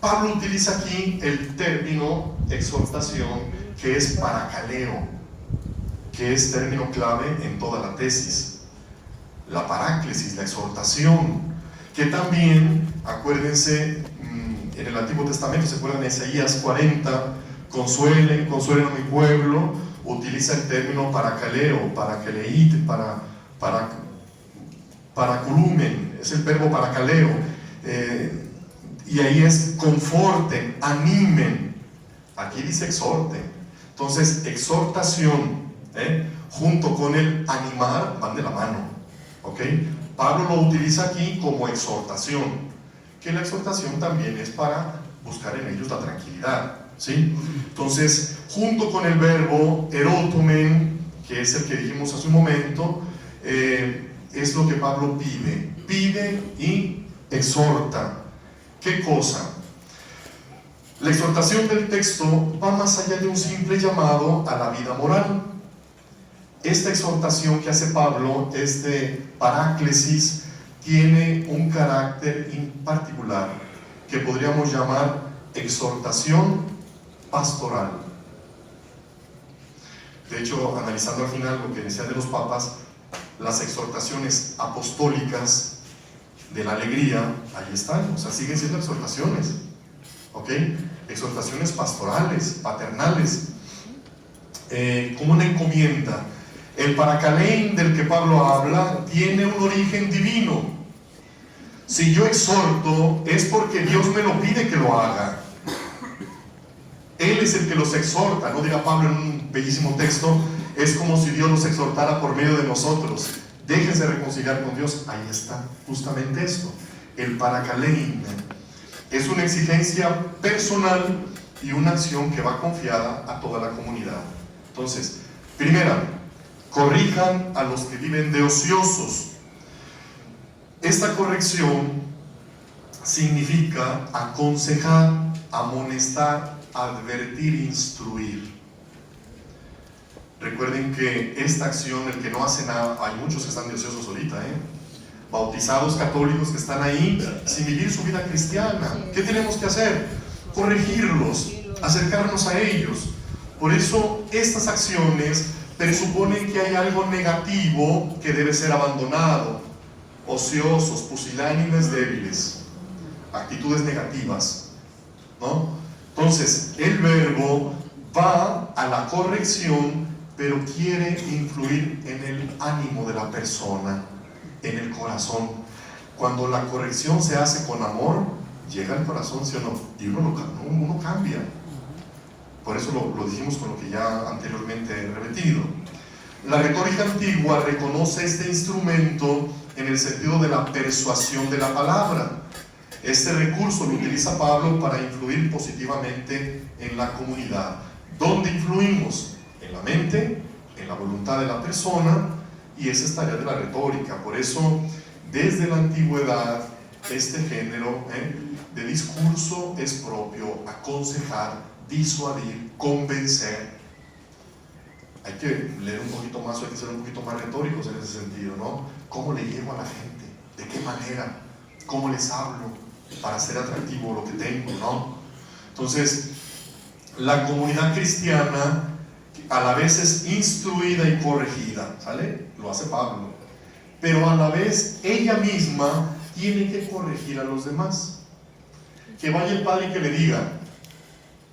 Pablo utiliza aquí el término exhortación, que es paracaleo, que es término clave en toda la tesis. La paráclesis, la exhortación, que también, acuérdense, en el Antiguo Testamento, ¿se acuerdan de Isaías 40? Consuelen a mi pueblo, utiliza el término paracaleo, parakeleit, paraculumen, es el verbo paracaleo, y ahí es conforten, animen. Aquí dice exhorten. Entonces, exhortación, junto con el animar, van de la mano, ¿ok? Pablo lo utiliza aquí como exhortación, que la exhortación también es para buscar en ellos la tranquilidad, ¿sí? Entonces, junto con el verbo erotomen, que es el que dijimos hace un momento, es lo que Pablo pide y exhorta. ¿Qué cosa? La exhortación del texto va más allá de un simple llamado a la vida moral. Esta exhortación que hace Pablo, paráclesis, tiene un carácter particular que podríamos llamar exhortación pastoral. De hecho, analizando al final lo que decía de los papas, las exhortaciones apostólicas de la alegría, ahí están, o sea, siguen siendo exhortaciones, ¿ok? Exhortaciones pastorales, paternales, como una encomienda. El paracalein del que Pablo habla tiene un origen divino. Si yo exhorto, es porque Dios me lo pide que lo haga. Él es el que los exhorta, no diga Pablo en un bellísimo texto, es como si Dios los exhortara por medio de nosotros. Déjense reconciliar con Dios. Ahí está, justamente esto. El paracalein es una exigencia personal y una acción que va confiada a toda la comunidad. Entonces, primera, corrijan a los que viven de ociosos. Esta corrección significa aconsejar, amonestar, advertir, instruir. Recuerden que esta acción, el que no hace nada, hay muchos que están de ociosos ahorita, bautizados católicos que están ahí sin vivir su vida cristiana. ¿Qué tenemos que hacer? Corregirlos, acercarnos a ellos. Por eso estas acciones presuponen que hay algo negativo que debe ser abandonado. Ociosos, pusilánimes, débiles, actitudes negativas, ¿no? Entonces, el verbo va a la corrección, pero quiere influir en el ánimo de la persona, en el corazón. Cuando la corrección se hace con amor, llega al corazón, ¿sí o no? Y uno cambia. Por eso lo dijimos con lo que ya anteriormente he repetido. La retórica antigua reconoce este instrumento en el sentido de la persuasión de la palabra. Este recurso lo utiliza Pablo para influir positivamente en la comunidad. ¿Dónde influimos? En la mente, en la voluntad de la persona, y esa es tarea de la retórica. Por eso, desde la antigüedad, este género de discurso es propio: aconsejar, disuadir, convencer. Hay que leer un poquito más, hay que ser un poquito más retóricos en ese sentido, ¿no? ¿Cómo le llego a la gente? ¿De qué manera? ¿Cómo les hablo para hacer atractivo lo que tengo, ¿no? Entonces, la comunidad cristiana a la vez es instruida y corregida, ¿sale? Lo hace Pablo. Pero a la vez ella misma tiene que corregir a los demás. Que vaya el padre y que le diga,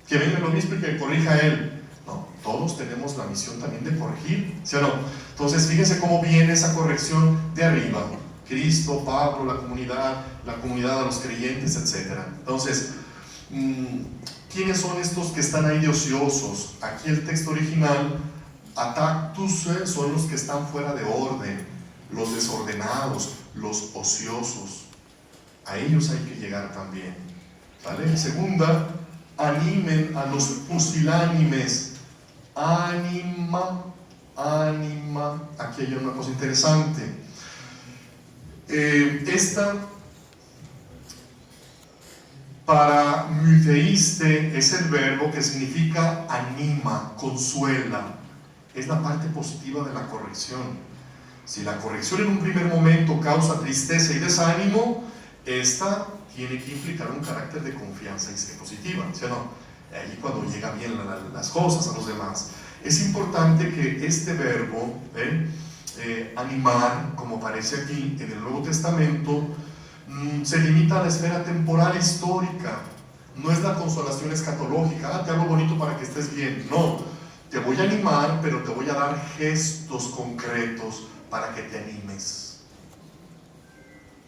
que venga el obispo y que corrija a él. No, Todos tenemos la misión también de corregir, ¿sí o no? Entonces fíjense cómo viene esa corrección de arriba. Cristo, Pablo, la comunidad de los creyentes, etc. Entonces, ¿quiénes son estos que están ahí de ociosos? Aquí el texto original, atactus, son los que están fuera de orden, los desordenados, los ociosos. A ellos hay que llegar también, ¿vale? Segunda, animen a los pusilánimes. Anima. Aquí hay una cosa interesante. Esta para muteíste es el verbo que significa anima, consuela. Es la parte positiva de la corrección. Si la corrección en un primer momento causa tristeza y desánimo, esta tiene que implicar un carácter de confianza y ser positiva, ¿sí o no? Ahí cuando llegan bien las cosas a los demás. Es importante que este verbo, animar, como aparece aquí en el Nuevo Testamento, se limita a la esfera temporal histórica. No es la consolación escatológica, te hago bonito para que estés bien. No, te voy a animar, pero te voy a dar gestos concretos para que te animes.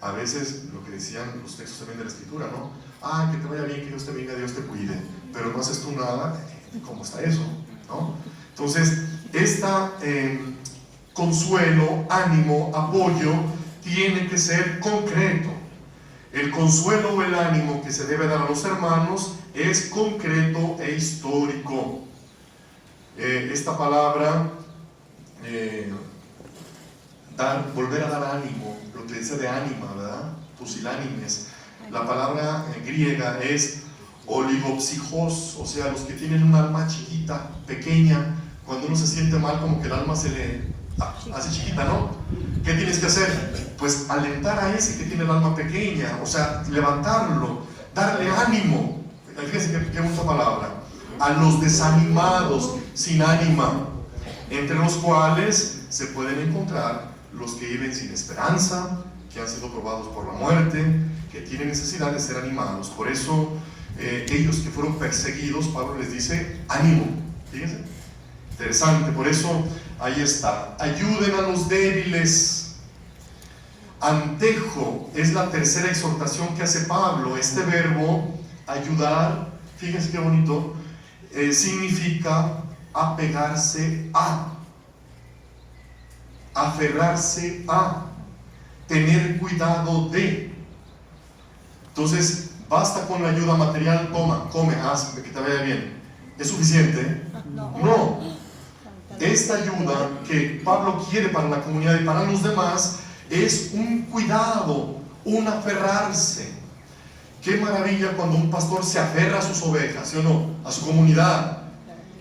A veces lo que decían los textos también de la Escritura, ¿no? Que te vaya bien, que Dios te bendiga, Dios te cuide, pero no haces tú nada. ¿Cómo está eso? ¿No? Entonces, consuelo, ánimo, apoyo tiene que ser concreto. El consuelo o el ánimo que se debe dar a los hermanos es concreto e histórico. Esta palabra, volver a dar ánimo, lo que dice de ánima, ¿verdad? Pusilánimes. La palabra griega es oligopsijos, o sea, los que tienen un alma chiquita, pequeña. Cuando uno se siente mal, como que el alma se le hace chiquita, ¿no? ¿Qué tienes que hacer? Pues alentar a ese que tiene el alma pequeña, o sea, levantarlo, darle ánimo. Fíjense qué bonita palabra. A los desanimados, sin ánima, entre los cuales se pueden encontrar los que viven sin esperanza, que han sido probados por la muerte, que tienen necesidad de ser animados. Por eso, ellos que fueron perseguidos, Pablo les dice, ánimo. Fíjense. Interesante, por eso ahí está. Ayuden a los débiles. Antejo es la tercera exhortación que hace Pablo. Este verbo, ayudar, fíjense qué bonito, significa apegarse a, aferrarse a, tener cuidado de. Entonces, basta con la ayuda material, toma, come, haz, que te vaya bien. ¿Es suficiente? No. Esta ayuda que Pablo quiere para la comunidad y para los demás es un cuidado, un aferrarse. Qué maravilla cuando un pastor se aferra a sus ovejas, ¿sí o no? A su comunidad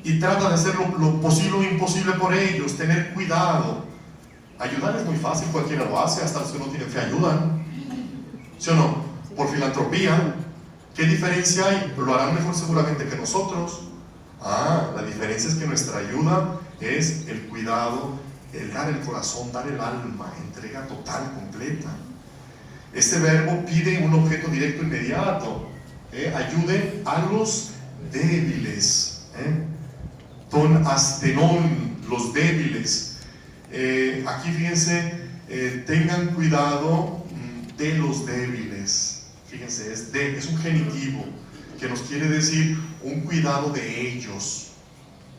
y trata de hacer lo posible o imposible por ellos, tener cuidado. Ayudar es muy fácil, cualquiera lo hace, hasta los que no tienen fe ayudan, ¿sí o no? Por filantropía. ¿Qué diferencia hay? Lo harán mejor seguramente que nosotros. La diferencia es que nuestra ayuda es el cuidado, el dar el corazón, dar el alma, entrega total, completa. Este verbo pide un objeto directo inmediato. Ayude a los débiles. Ton astenon, los débiles. Aquí fíjense, tengan cuidado de los débiles. Fíjense, es un genitivo que nos quiere decir un cuidado de ellos.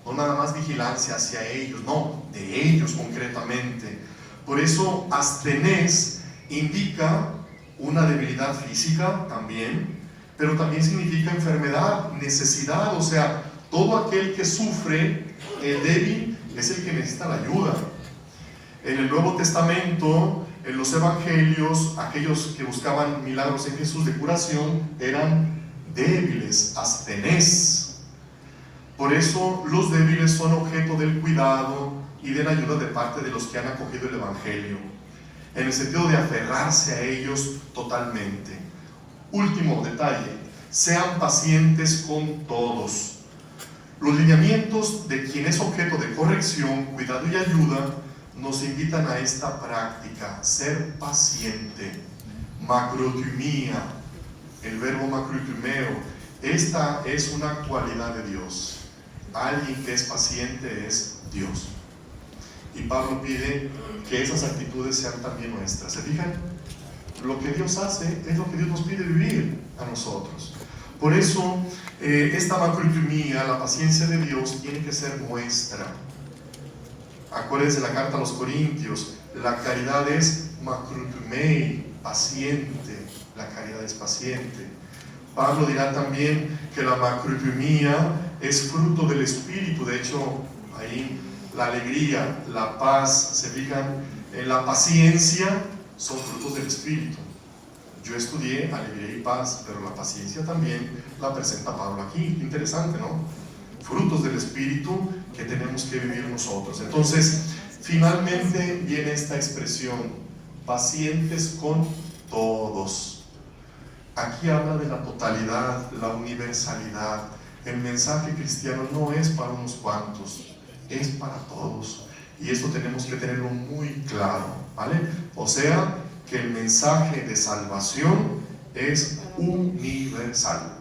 No nada más vigilancia hacia ellos, no, de ellos concretamente. Por eso, astenés indica una debilidad física también, pero también significa enfermedad, necesidad, o sea, todo aquel que sufre, el débil, es el que necesita la ayuda. En el Nuevo Testamento, en los evangelios, aquellos que buscaban milagros en Jesús de curación eran débiles, astenés. Por eso los débiles son objeto del cuidado y de la ayuda de parte de los que han acogido el evangelio, en el sentido de aferrarse a ellos totalmente. Último detalle, sean pacientes con todos. Los lineamientos de quien es objeto de corrección, cuidado y ayuda nos invitan a esta práctica, ser paciente. Macrotumía, el verbo macrotumeo, esta es una actualidad de Dios. alguien que es paciente es Dios. Y Pablo pide que esas actitudes sean también nuestras. ¿Se fijan? Lo que Dios hace es lo que Dios nos pide vivir a nosotros. Por eso, esta macroeconomía, la paciencia de Dios, tiene que ser nuestra. Acuérdense la carta a los Corintios, la caridad es macroeconomía, paciente. La caridad es paciente. Pablo dirá también que la macroeconomía es fruto del Espíritu. De hecho, ahí la alegría, la paz, se fijan, la paciencia son frutos del Espíritu. Yo estudié alegría y paz, pero la paciencia también la presenta Pablo aquí. Interesante, ¿no? Frutos del Espíritu que tenemos que vivir nosotros. Entonces, finalmente viene esta expresión, pacientes con todos. Aquí habla de la totalidad, la universalidad. El mensaje cristiano no es para unos cuantos, es para todos. Y esto tenemos que tenerlo muy claro, ¿vale? O sea, que el mensaje de salvación es universal.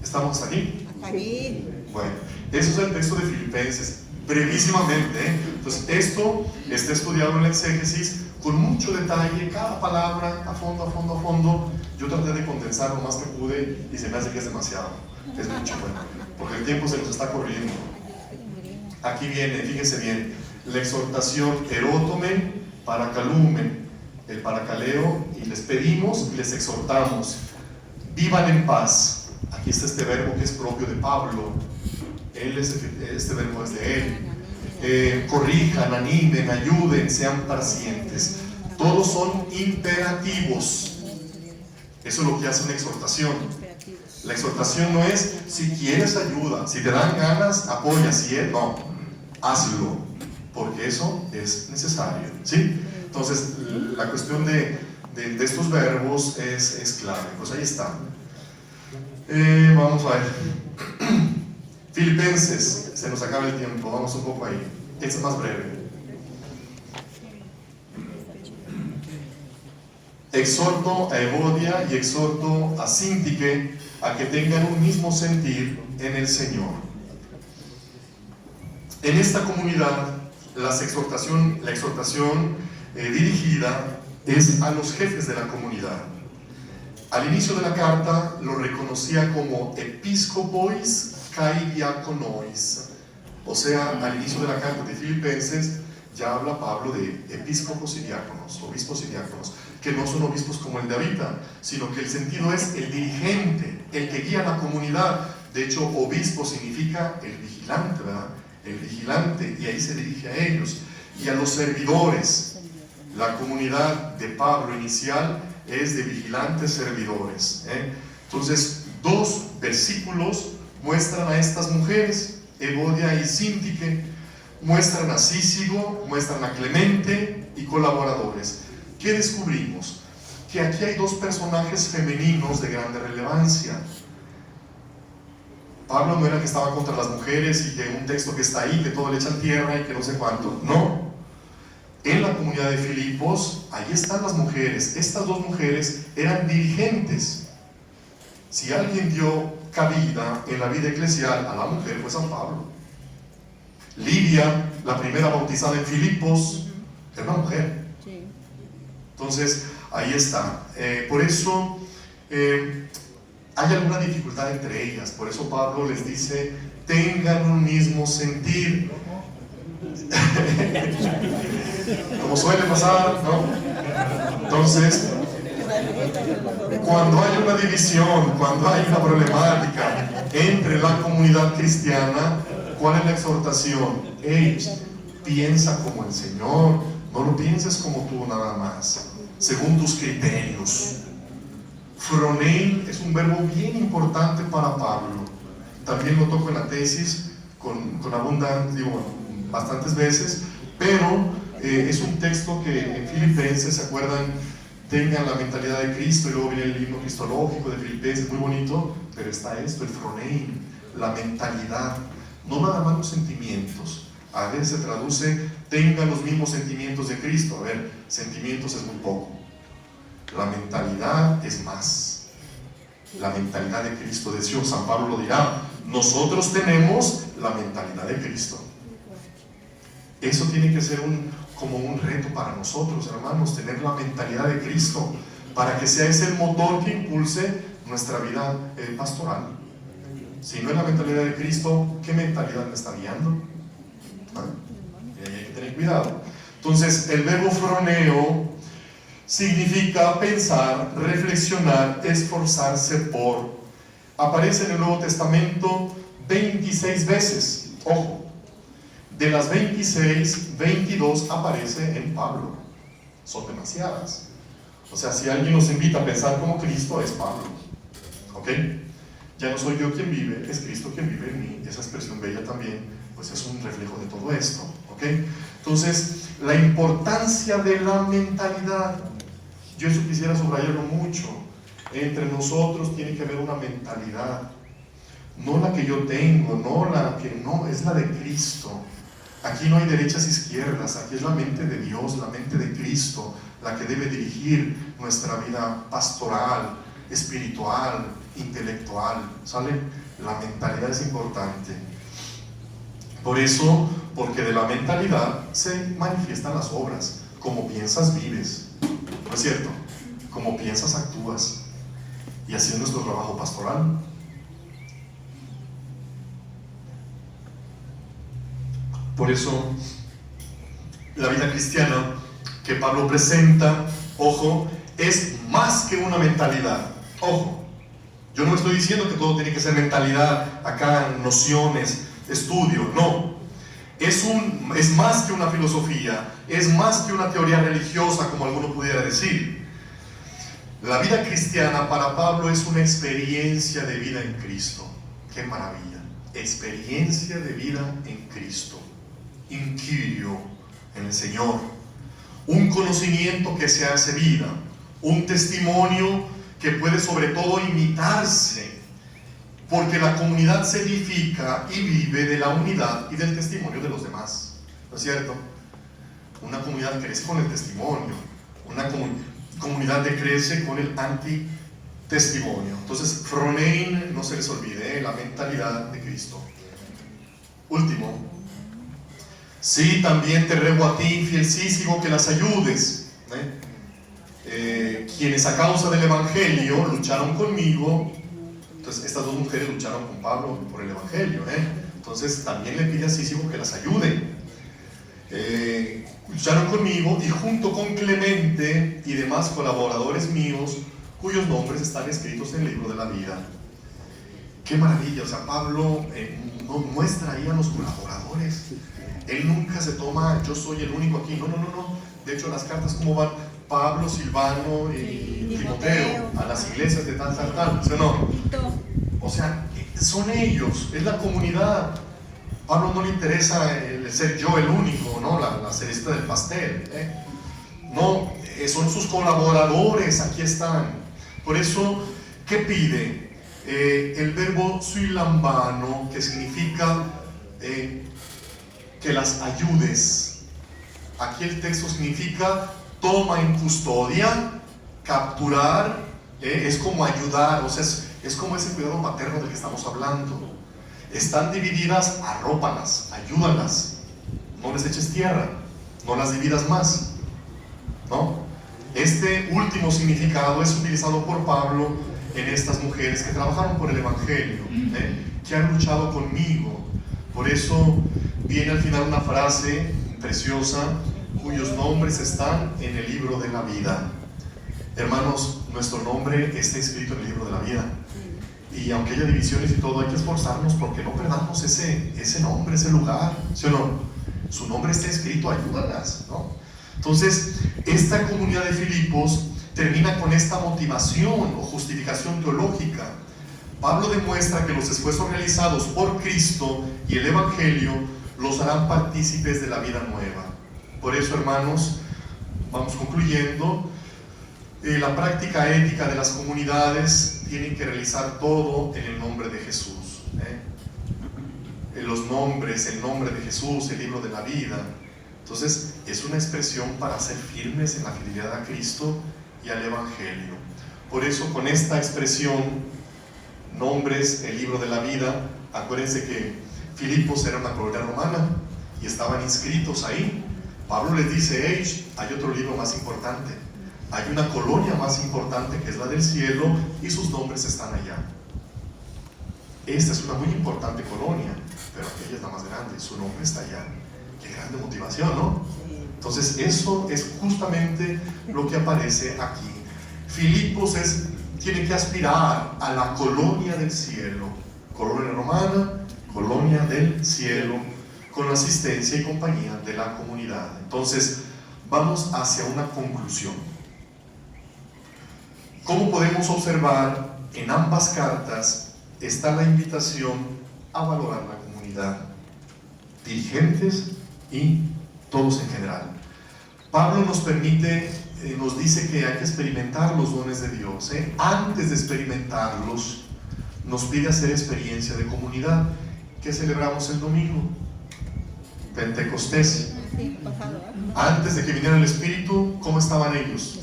¿Estamos aquí? Aquí. Bueno, eso es el texto de Filipenses, brevísimamente, ¿eh? Entonces, esto está estudiado en la exégesis con mucho detalle, cada palabra a fondo, a fondo, a fondo. Yo traté de condensar lo más que pude y se me hace que es demasiado, es mucho, bueno, porque el tiempo se nos está corriendo. Aquí viene, fíjense bien, la exhortación erótomen, paracalumen, el paracaleo, y les pedimos y les exhortamos, vivan en paz. Aquí está este verbo que es propio de Pablo, este verbo es de él. Corrijan, animen, ayuden, sean pacientes. Todos son imperativos. Eso es lo que hace una exhortación. La exhortación no es si quieres ayuda, si te dan ganas, apoya, si es, no, hazlo, porque eso es necesario, ¿sí? Entonces, la cuestión de estos verbos es clave. Pues ahí está. Vamos a ver. Filipenses, se nos acaba el tiempo, vamos un poco ahí. Este es más breve. Exhorto a Evodia y exhorto a Síntique a que tengan un mismo sentir en el Señor. En esta comunidad, la exhortación dirigida es a los jefes de la comunidad. Al inicio de la carta lo reconocía como episcopois kai diaconois. O sea, al inicio de la carta de Filipenses ya habla Pablo de episcopos y diáconos, obispos y diáconos, que no son obispos como el de ahorita, sino que el sentido es el dirigente, el que guía a la comunidad. De hecho, obispo significa el vigilante, ¿verdad? El vigilante, y ahí se dirige a ellos. Y a los servidores. La comunidad de Pablo inicial es de vigilantes servidores, ¿eh? Entonces, 2 versículos muestran a estas mujeres, Evodia y Síntique, muestran a Cícigo, muestran a Clemente y colaboradores. ¿Qué descubrimos? Que aquí hay 2 personajes femeninos de grande relevancia. Pablo no era que estaba contra las mujeres y que un texto que está ahí, que todo le echan tierra y que no sé cuánto. No. En la comunidad de Filipos, ahí están las mujeres. Estas 2 mujeres eran dirigentes. Si alguien dio cabida en la vida eclesial a la mujer, fue San Pablo. Lidia, la primera bautizada en Filipos, era una mujer. Entonces, ahí está. Por eso hay alguna dificultad entre ellas. Por eso Pablo les dice, tengan un mismo sentir. Como suele pasar, ¿no? Entonces, cuando hay una división, cuando hay una problemática entre la comunidad cristiana, ¿cuál es la exhortación? Piensa como el Señor, no lo pienses como tú nada más, según tus criterios. Phronein es un verbo bien importante para Pablo. También lo toco en la tesis con abundancia, bastantes veces, pero es un texto que en Filipenses, ¿se acuerdan? Tengan la mentalidad de Cristo, y luego viene el himno cristológico de Filipenses, muy bonito, pero está esto, el phronein, la mentalidad, no nada más los sentimientos. A veces se traduce, tengan los mismos sentimientos de Cristo. A ver, sentimientos es muy poco, la mentalidad es más. La mentalidad de Cristo. De hecho, San Pablo lo dirá: nosotros tenemos la mentalidad de Cristo. Eso tiene que ser como un reto para nosotros, hermanos, tener la mentalidad de Cristo, para que sea ese el motor que impulse nuestra vida pastoral. Si no es la mentalidad de Cristo, ¿qué mentalidad me está guiando? Y ahí hay que tener cuidado. Entonces, el verbo froneo significa pensar, reflexionar, esforzarse por. Aparece en el Nuevo Testamento 26 veces. Ojo, de las 26, 22 aparece en Pablo. Son demasiadas. O sea, si alguien nos invita a pensar como Cristo, es Pablo. ¿Ok? Ya no soy yo quien vive, es Cristo quien vive en mí. Esa expresión bella también, pues es un reflejo de todo esto. ¿Ok? Entonces, la importancia de la mentalidad, yo eso quisiera subrayarlo mucho. Entre nosotros tiene que haber una mentalidad, no la que yo tengo, no, es la de Cristo. Aquí no hay derechas e izquierdas, aquí es la mente de Dios, la mente de Cristo, la que debe dirigir nuestra vida pastoral, espiritual, intelectual, ¿sale? La mentalidad es importante. Por eso, porque de la mentalidad se manifiestan las obras. Como piensas, vives. ¿No es cierto? Como piensas, actúas. Y así es nuestro trabajo pastoral. Por eso, la vida cristiana que Pablo presenta, ojo, es más que una mentalidad. Ojo, yo no estoy diciendo que todo tiene que ser mentalidad, acá, nociones, estudio, no. Es más que una filosofía, es más que una teoría religiosa, como alguno pudiera decir. La vida cristiana para Pablo es una experiencia de vida en Cristo. ¡Qué maravilla! Experiencia de vida en Cristo. Inquirio en el Señor. Un conocimiento que se hace vida. Un testimonio que puede sobre todo imitarse. Porque la comunidad se edifica y vive de la unidad y del testimonio de los demás. ¿No es cierto? Una comunidad crece con el testimonio. Una comunidad decrece con el antitestimonio. Entonces, Fronein, no se les olvide, la mentalidad de Cristo. Último. Sí, también te ruego a ti, fiel Sísigo, que las ayudes. Quienes a causa del Evangelio lucharon conmigo. Entonces, estas dos mujeres lucharon con Pablo por el Evangelio. Entonces, también le pide a Sísigo que las ayude. Lucharon conmigo y junto con Clemente y demás colaboradores míos, cuyos nombres están escritos en el libro de la vida. ¡Qué maravilla! O sea, Pablo nos muestra ahí a los colaboradores. Él nunca se toma, yo soy el único aquí. No. De hecho, las cartas, ¿cómo van? Pablo, Silvano y Timoteo, a las iglesias de tal, ¿sí o no? O sea, son ellos, es la comunidad. Pablo no le interesa el ser yo el único, ¿no? La cerecita del pastel. No, son sus colaboradores, aquí están. Por eso, ¿qué pide? El verbo suilambano, que significa que las ayudes. Aquí el texto significa toma en custodia, capturar, es como ayudar, o sea, es como ese cuidado paterno del que estamos hablando. Están divididas, arrópalas, ayúdalas, no les eches tierra, no las dividas más, ¿no? Este último significado es utilizado por Pablo en estas mujeres que trabajaron por el Evangelio, que han luchado conmigo. Por eso viene al final una frase preciosa, cuyos nombres están en el libro de la vida. Hermanos, nuestro nombre está escrito en el libro de la vida. Y aunque haya divisiones y todo, hay que esforzarnos porque no perdamos ese nombre, ese lugar, ¿sí o no? Su nombre está escrito, ayúdalas, ¿no? Entonces, esta comunidad de Filipos termina con esta motivación o justificación teológica. Pablo demuestra que los esfuerzos realizados por Cristo y el Evangelio los harán partícipes de la vida nueva. Por eso, hermanos, vamos concluyendo. La práctica ética de las comunidades tienen que realizar todo en el nombre de Jesús. Los nombres, el nombre de Jesús, el libro de la vida. Entonces, es una expresión para ser firmes en la fidelidad a Cristo y al Evangelio. Por eso, con esta expresión nombres, el libro de la vida. Acuérdense que Filipos era una colonia romana y estaban inscritos ahí. Pablo les dice: hey, hay otro libro más importante, hay una colonia más importante que es la del cielo y sus nombres están allá. Esta es una muy importante colonia, pero aquella es la más grande, su nombre está allá. Qué grande motivación, ¿no? Entonces eso es justamente lo que aparece aquí. Filipos tiene que aspirar a la colonia del cielo, colonia romana, colonia del cielo, con la asistencia y compañía de la comunidad. Entonces vamos hacia una conclusión. ¿Cómo podemos observar? En ambas cartas está la invitación a valorar la comunidad, dirigentes y todos en general. Pablo nos dice que hay que experimentar los dones de Dios. Antes de experimentarlos, nos pide hacer experiencia de comunidad. ¿Qué celebramos el domingo? Pentecostés. Antes de que viniera el Espíritu, ¿cómo estaban ellos?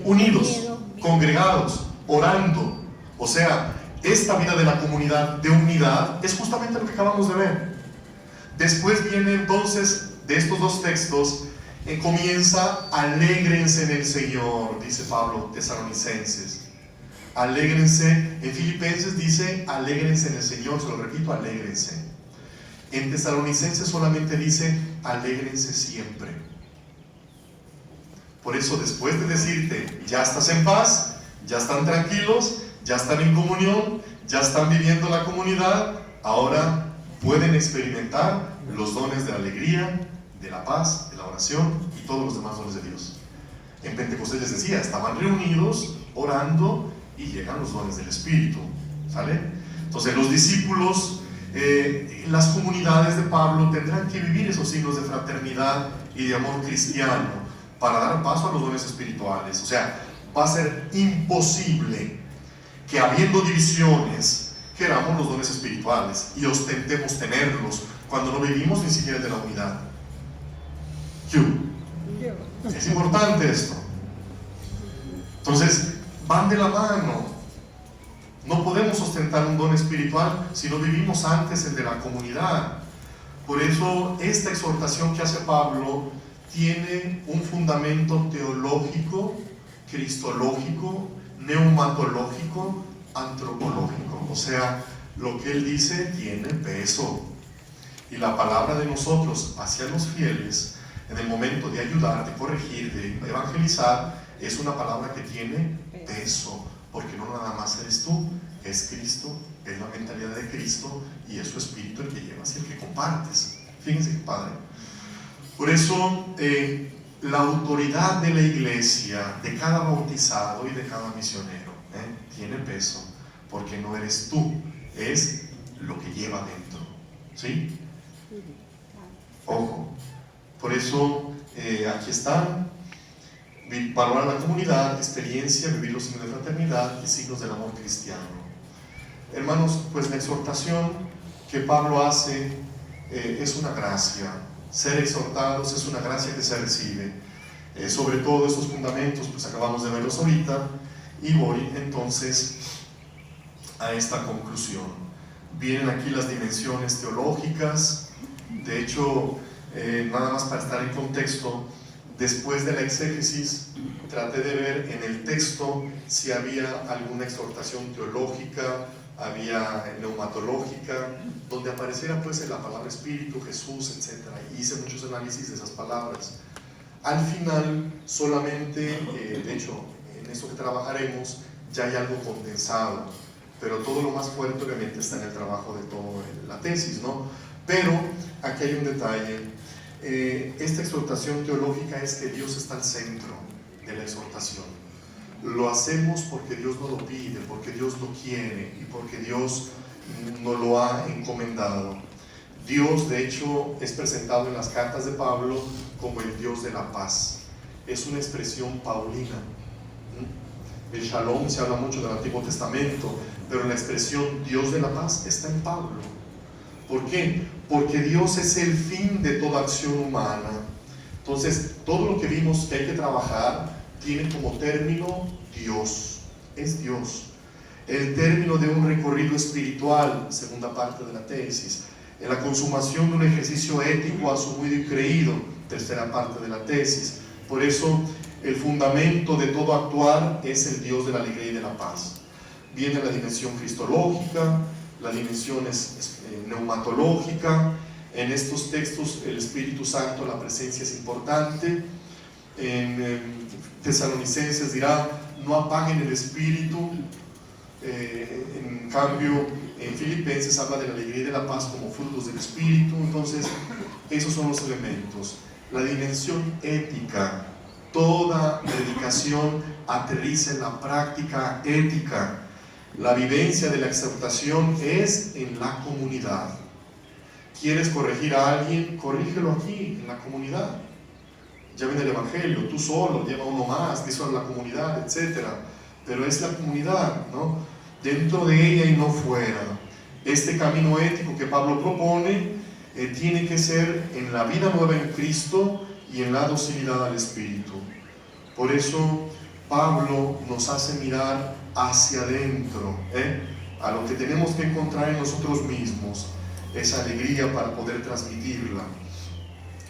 Unidos, congregados, orando. O sea, esta vida de la comunidad, de unidad, es justamente lo que acabamos de ver. Después viene entonces, de estos dos textos, comienza: alégrense en el Señor, dice Pablo, Tesalonicenses. Alégrense. En Filipenses dice: alégrense en el Señor. Se lo repito, alégrense. En Tesalonicenses solamente dice: alégrense siempre. Por eso, después de decirte: ya estás en paz, ya están tranquilos, ya están en comunión, ya están viviendo la comunidad, ahora pueden experimentar los dones de la alegría, de la paz, de la oración y todos los demás dones de Dios. En Pentecostés les decía, estaban reunidos, orando, y llegan los dones del Espíritu, ¿sale? Entonces los discípulos, las comunidades de Pablo tendrán que vivir esos signos de fraternidad y de amor cristiano para dar paso a los dones espirituales. O sea, va a ser imposible que, habiendo divisiones, queramos los dones espirituales y ostentemos tenerlos cuando no vivimos ni siquiera de la unidad. Es importante esto. Entonces, van de la mano. No podemos ostentar un don espiritual si no vivimos antes el de la comunidad. Por eso, esta exhortación que hace Pablo tiene un fundamento teológico, cristológico, neumatológico, antropológico. O sea, lo que él dice tiene peso. Y la palabra de nosotros hacia los fieles, en el momento de ayudar, de corregir, de evangelizar, es una palabra que tiene peso, porque no nada más eres tú, es Cristo, es la mentalidad de Cristo y es su espíritu el que llevas y el que compartes. Fíjense qué padre. Por eso la autoridad de la iglesia, de cada bautizado y de cada misionero, tiene peso, porque no eres tú, es lo que lleva dentro. ¿Sí? Ojo. Por eso aquí están: valorar la comunidad, experiencia, vivir los signos de fraternidad y signos del amor cristiano. Hermanos, pues la exhortación que Pablo hace es una gracia. Ser exhortados es una gracia que se recibe. Sobre todo estos fundamentos, pues acabamos de verlos ahorita, y voy entonces a esta conclusión. Vienen aquí las dimensiones teológicas. De hecho, nada más para estar en contexto, después de la exégesis traté de ver en el texto si había alguna exhortación teológica, había neumatológica, donde apareciera pues la palabra Espíritu, Jesús, etc. Y hice muchos análisis de esas palabras. Al final solamente, de hecho, en esto que trabajaremos ya hay algo condensado, pero todo lo más fuerte obviamente está en el trabajo de toda la tesis, ¿no? Pero aquí hay un detalle. Esta exhortación teológica es que Dios está al centro de la exhortación. Lo hacemos porque Dios nos lo pide, porque Dios lo quiere y porque Dios nos lo ha encomendado. Dios, de hecho, es presentado en las cartas de Pablo como el Dios de la paz. Es una expresión paulina. El Shalom se habla mucho del Antiguo Testamento, pero la expresión Dios de la paz está en Pablo. ¿Por qué? Porque Dios es el fin de toda acción humana. Entonces, todo lo que vimos que hay que trabajar tiene como término Dios. Es Dios. el término de un recorrido espiritual, segunda parte de la tesis, en la consumación de un ejercicio ético asumido y creído, tercera parte de la tesis. Por eso el fundamento de todo actuar es el Dios de la alegría y de la paz. Viene la dimensión cristológica, la dimensión neumatológica. En estos textos el Espíritu Santo, la presencia es importante. En Tesalonicenses dirá: no apaguen el espíritu. En cambio en Filipenses habla de la alegría y de la paz como frutos del espíritu. Entonces esos son los elementos. La dimensión ética, toda predicación aterriza en la práctica ética. La vivencia de la exhortación es en la comunidad. ¿Quieres corregir a alguien? Corrígelo aquí, en la comunidad. Ya viene el Evangelio, tú solo, lleva uno más, díselo a la comunidad, etc. Pero es la comunidad, ¿no? Dentro de ella y no fuera. Este camino ético que Pablo propone tiene que ser en la vida nueva en Cristo y en la docilidad al Espíritu. Por eso Pablo nos hace mirar hacia adentro, a lo que tenemos que encontrar en nosotros mismos, esa alegría para poder transmitirla.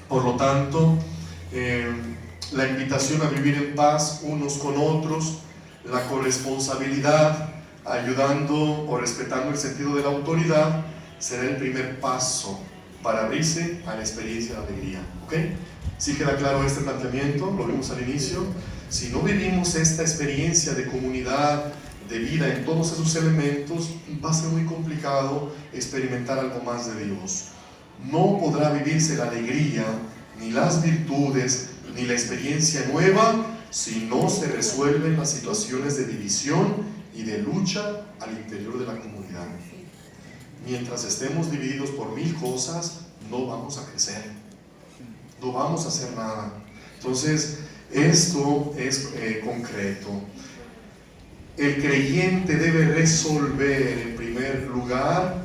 Por lo tanto, la invitación a vivir en paz unos con otros, la corresponsabilidad, ayudando o respetando el sentido de la autoridad, será el primer paso para abrirse a la experiencia de alegría. ¿Ok? ¿Sí queda claro este planteamiento? Lo vimos al inicio. Si no vivimos esta experiencia de comunidad, de vida en todos esos elementos, va a ser muy complicado experimentar algo más de Dios. No podrá vivirse la alegría, ni las virtudes, ni la experiencia nueva, si no se resuelven las situaciones de división y de lucha al interior de la comunidad. Mientras estemos divididos por 1000 cosas, no vamos a crecer, no vamos a hacer nada. Entonces, esto es concreto. El creyente debe resolver en primer lugar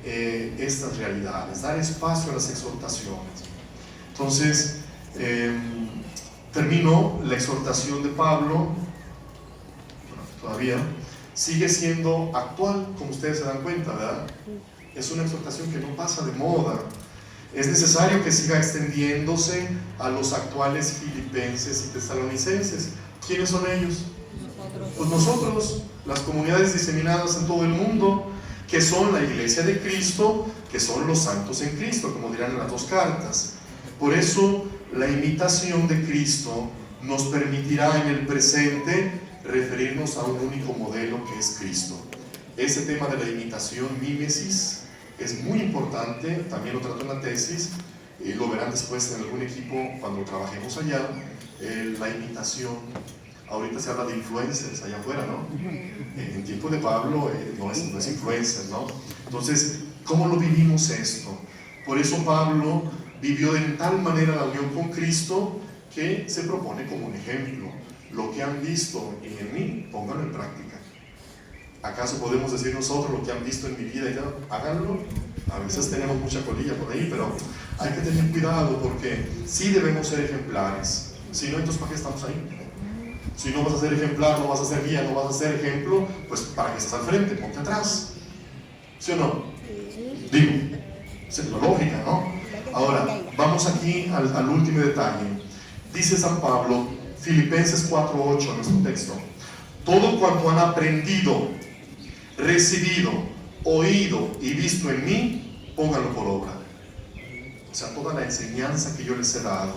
estas realidades, dar espacio a las exhortaciones. Entonces, terminó la exhortación de Pablo. Todavía sigue siendo actual, como ustedes se dan cuenta, ¿verdad? Es una exhortación que no pasa de moda. Es necesario que siga extendiéndose a los actuales filipenses y tesalonicenses. ¿Quiénes son ellos? Pues nosotros, las comunidades diseminadas en todo el mundo, que son la iglesia de Cristo, que son los santos en Cristo, como dirán en las 2 cartas. Por eso la imitación de Cristo nos permitirá en el presente referirnos a un único modelo, que es Cristo. Ese tema de la imitación, mímesis, es muy importante. También lo trato en la tesis, lo verán después en algún equipo cuando trabajemos allá. La imitación, ahorita se habla de influencers allá afuera, ¿no? En tiempo de Pablo no es influencer, ¿no? Entonces, ¿cómo lo vivimos esto? Por eso Pablo vivió de tal manera la unión con Cristo que se propone como un ejemplo. Lo que han visto en mí, pónganlo en práctica. ¿Acaso podemos decir nosotros lo que han visto en mi vida y ya, háganlo? A veces tenemos mucha colilla por ahí, pero hay que tener cuidado, porque sí debemos ser ejemplares. Si no, entonces ¿para qué estamos ahí? Si no vas a ser ejemplar, no vas a ser guía, no vas a ser ejemplo, pues ¿para qué estás al frente? Ponte atrás. ¿Sí o no? Digo, es la lógica, ¿no? Ahora, vamos aquí al último detalle. Dice San Pablo, Filipenses 4:8, nuestro texto: todo cuanto han aprendido, recibido, oído y visto en mí, pónganlo por obra. O sea, toda la enseñanza que yo les he dado,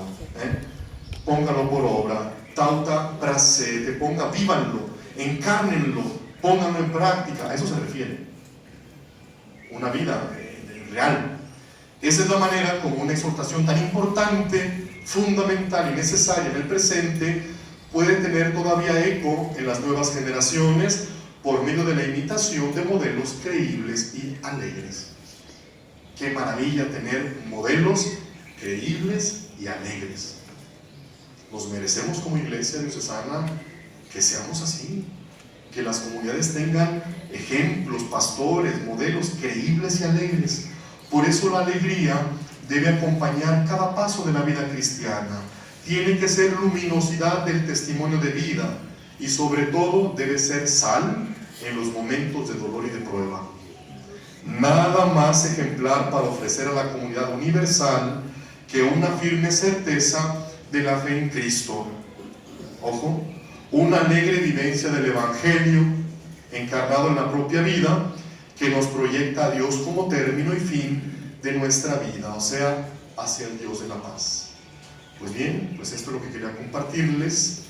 pónganlo por obra. Tauta prasete, vívanlo, encárnenlo, pónganlo en práctica. A eso se refiere una vida real. Esa es la manera como una exhortación tan importante, fundamental y necesaria en el presente puede tener todavía eco en las nuevas generaciones por medio de la imitación de modelos creíbles y alegres. Qué maravilla tener modelos creíbles y alegres. Nos merecemos como iglesia diocesana que seamos así, que las comunidades tengan ejemplos, pastores, modelos creíbles y alegres. Por eso la alegría debe acompañar cada paso de la vida cristiana. Tiene que ser luminosidad del testimonio de vida y sobre todo debe ser sal en los momentos de dolor y de prueba. Nada más ejemplar para ofrecer a la comunidad universal que una firme certeza de la fe en Cristo. Ojo, una alegre vivencia del Evangelio encarnado en la propia vida que nos proyecta a Dios como término y fin de nuestra vida, o sea, hacia el Dios de la paz. Pues bien, pues esto es lo que quería compartirles.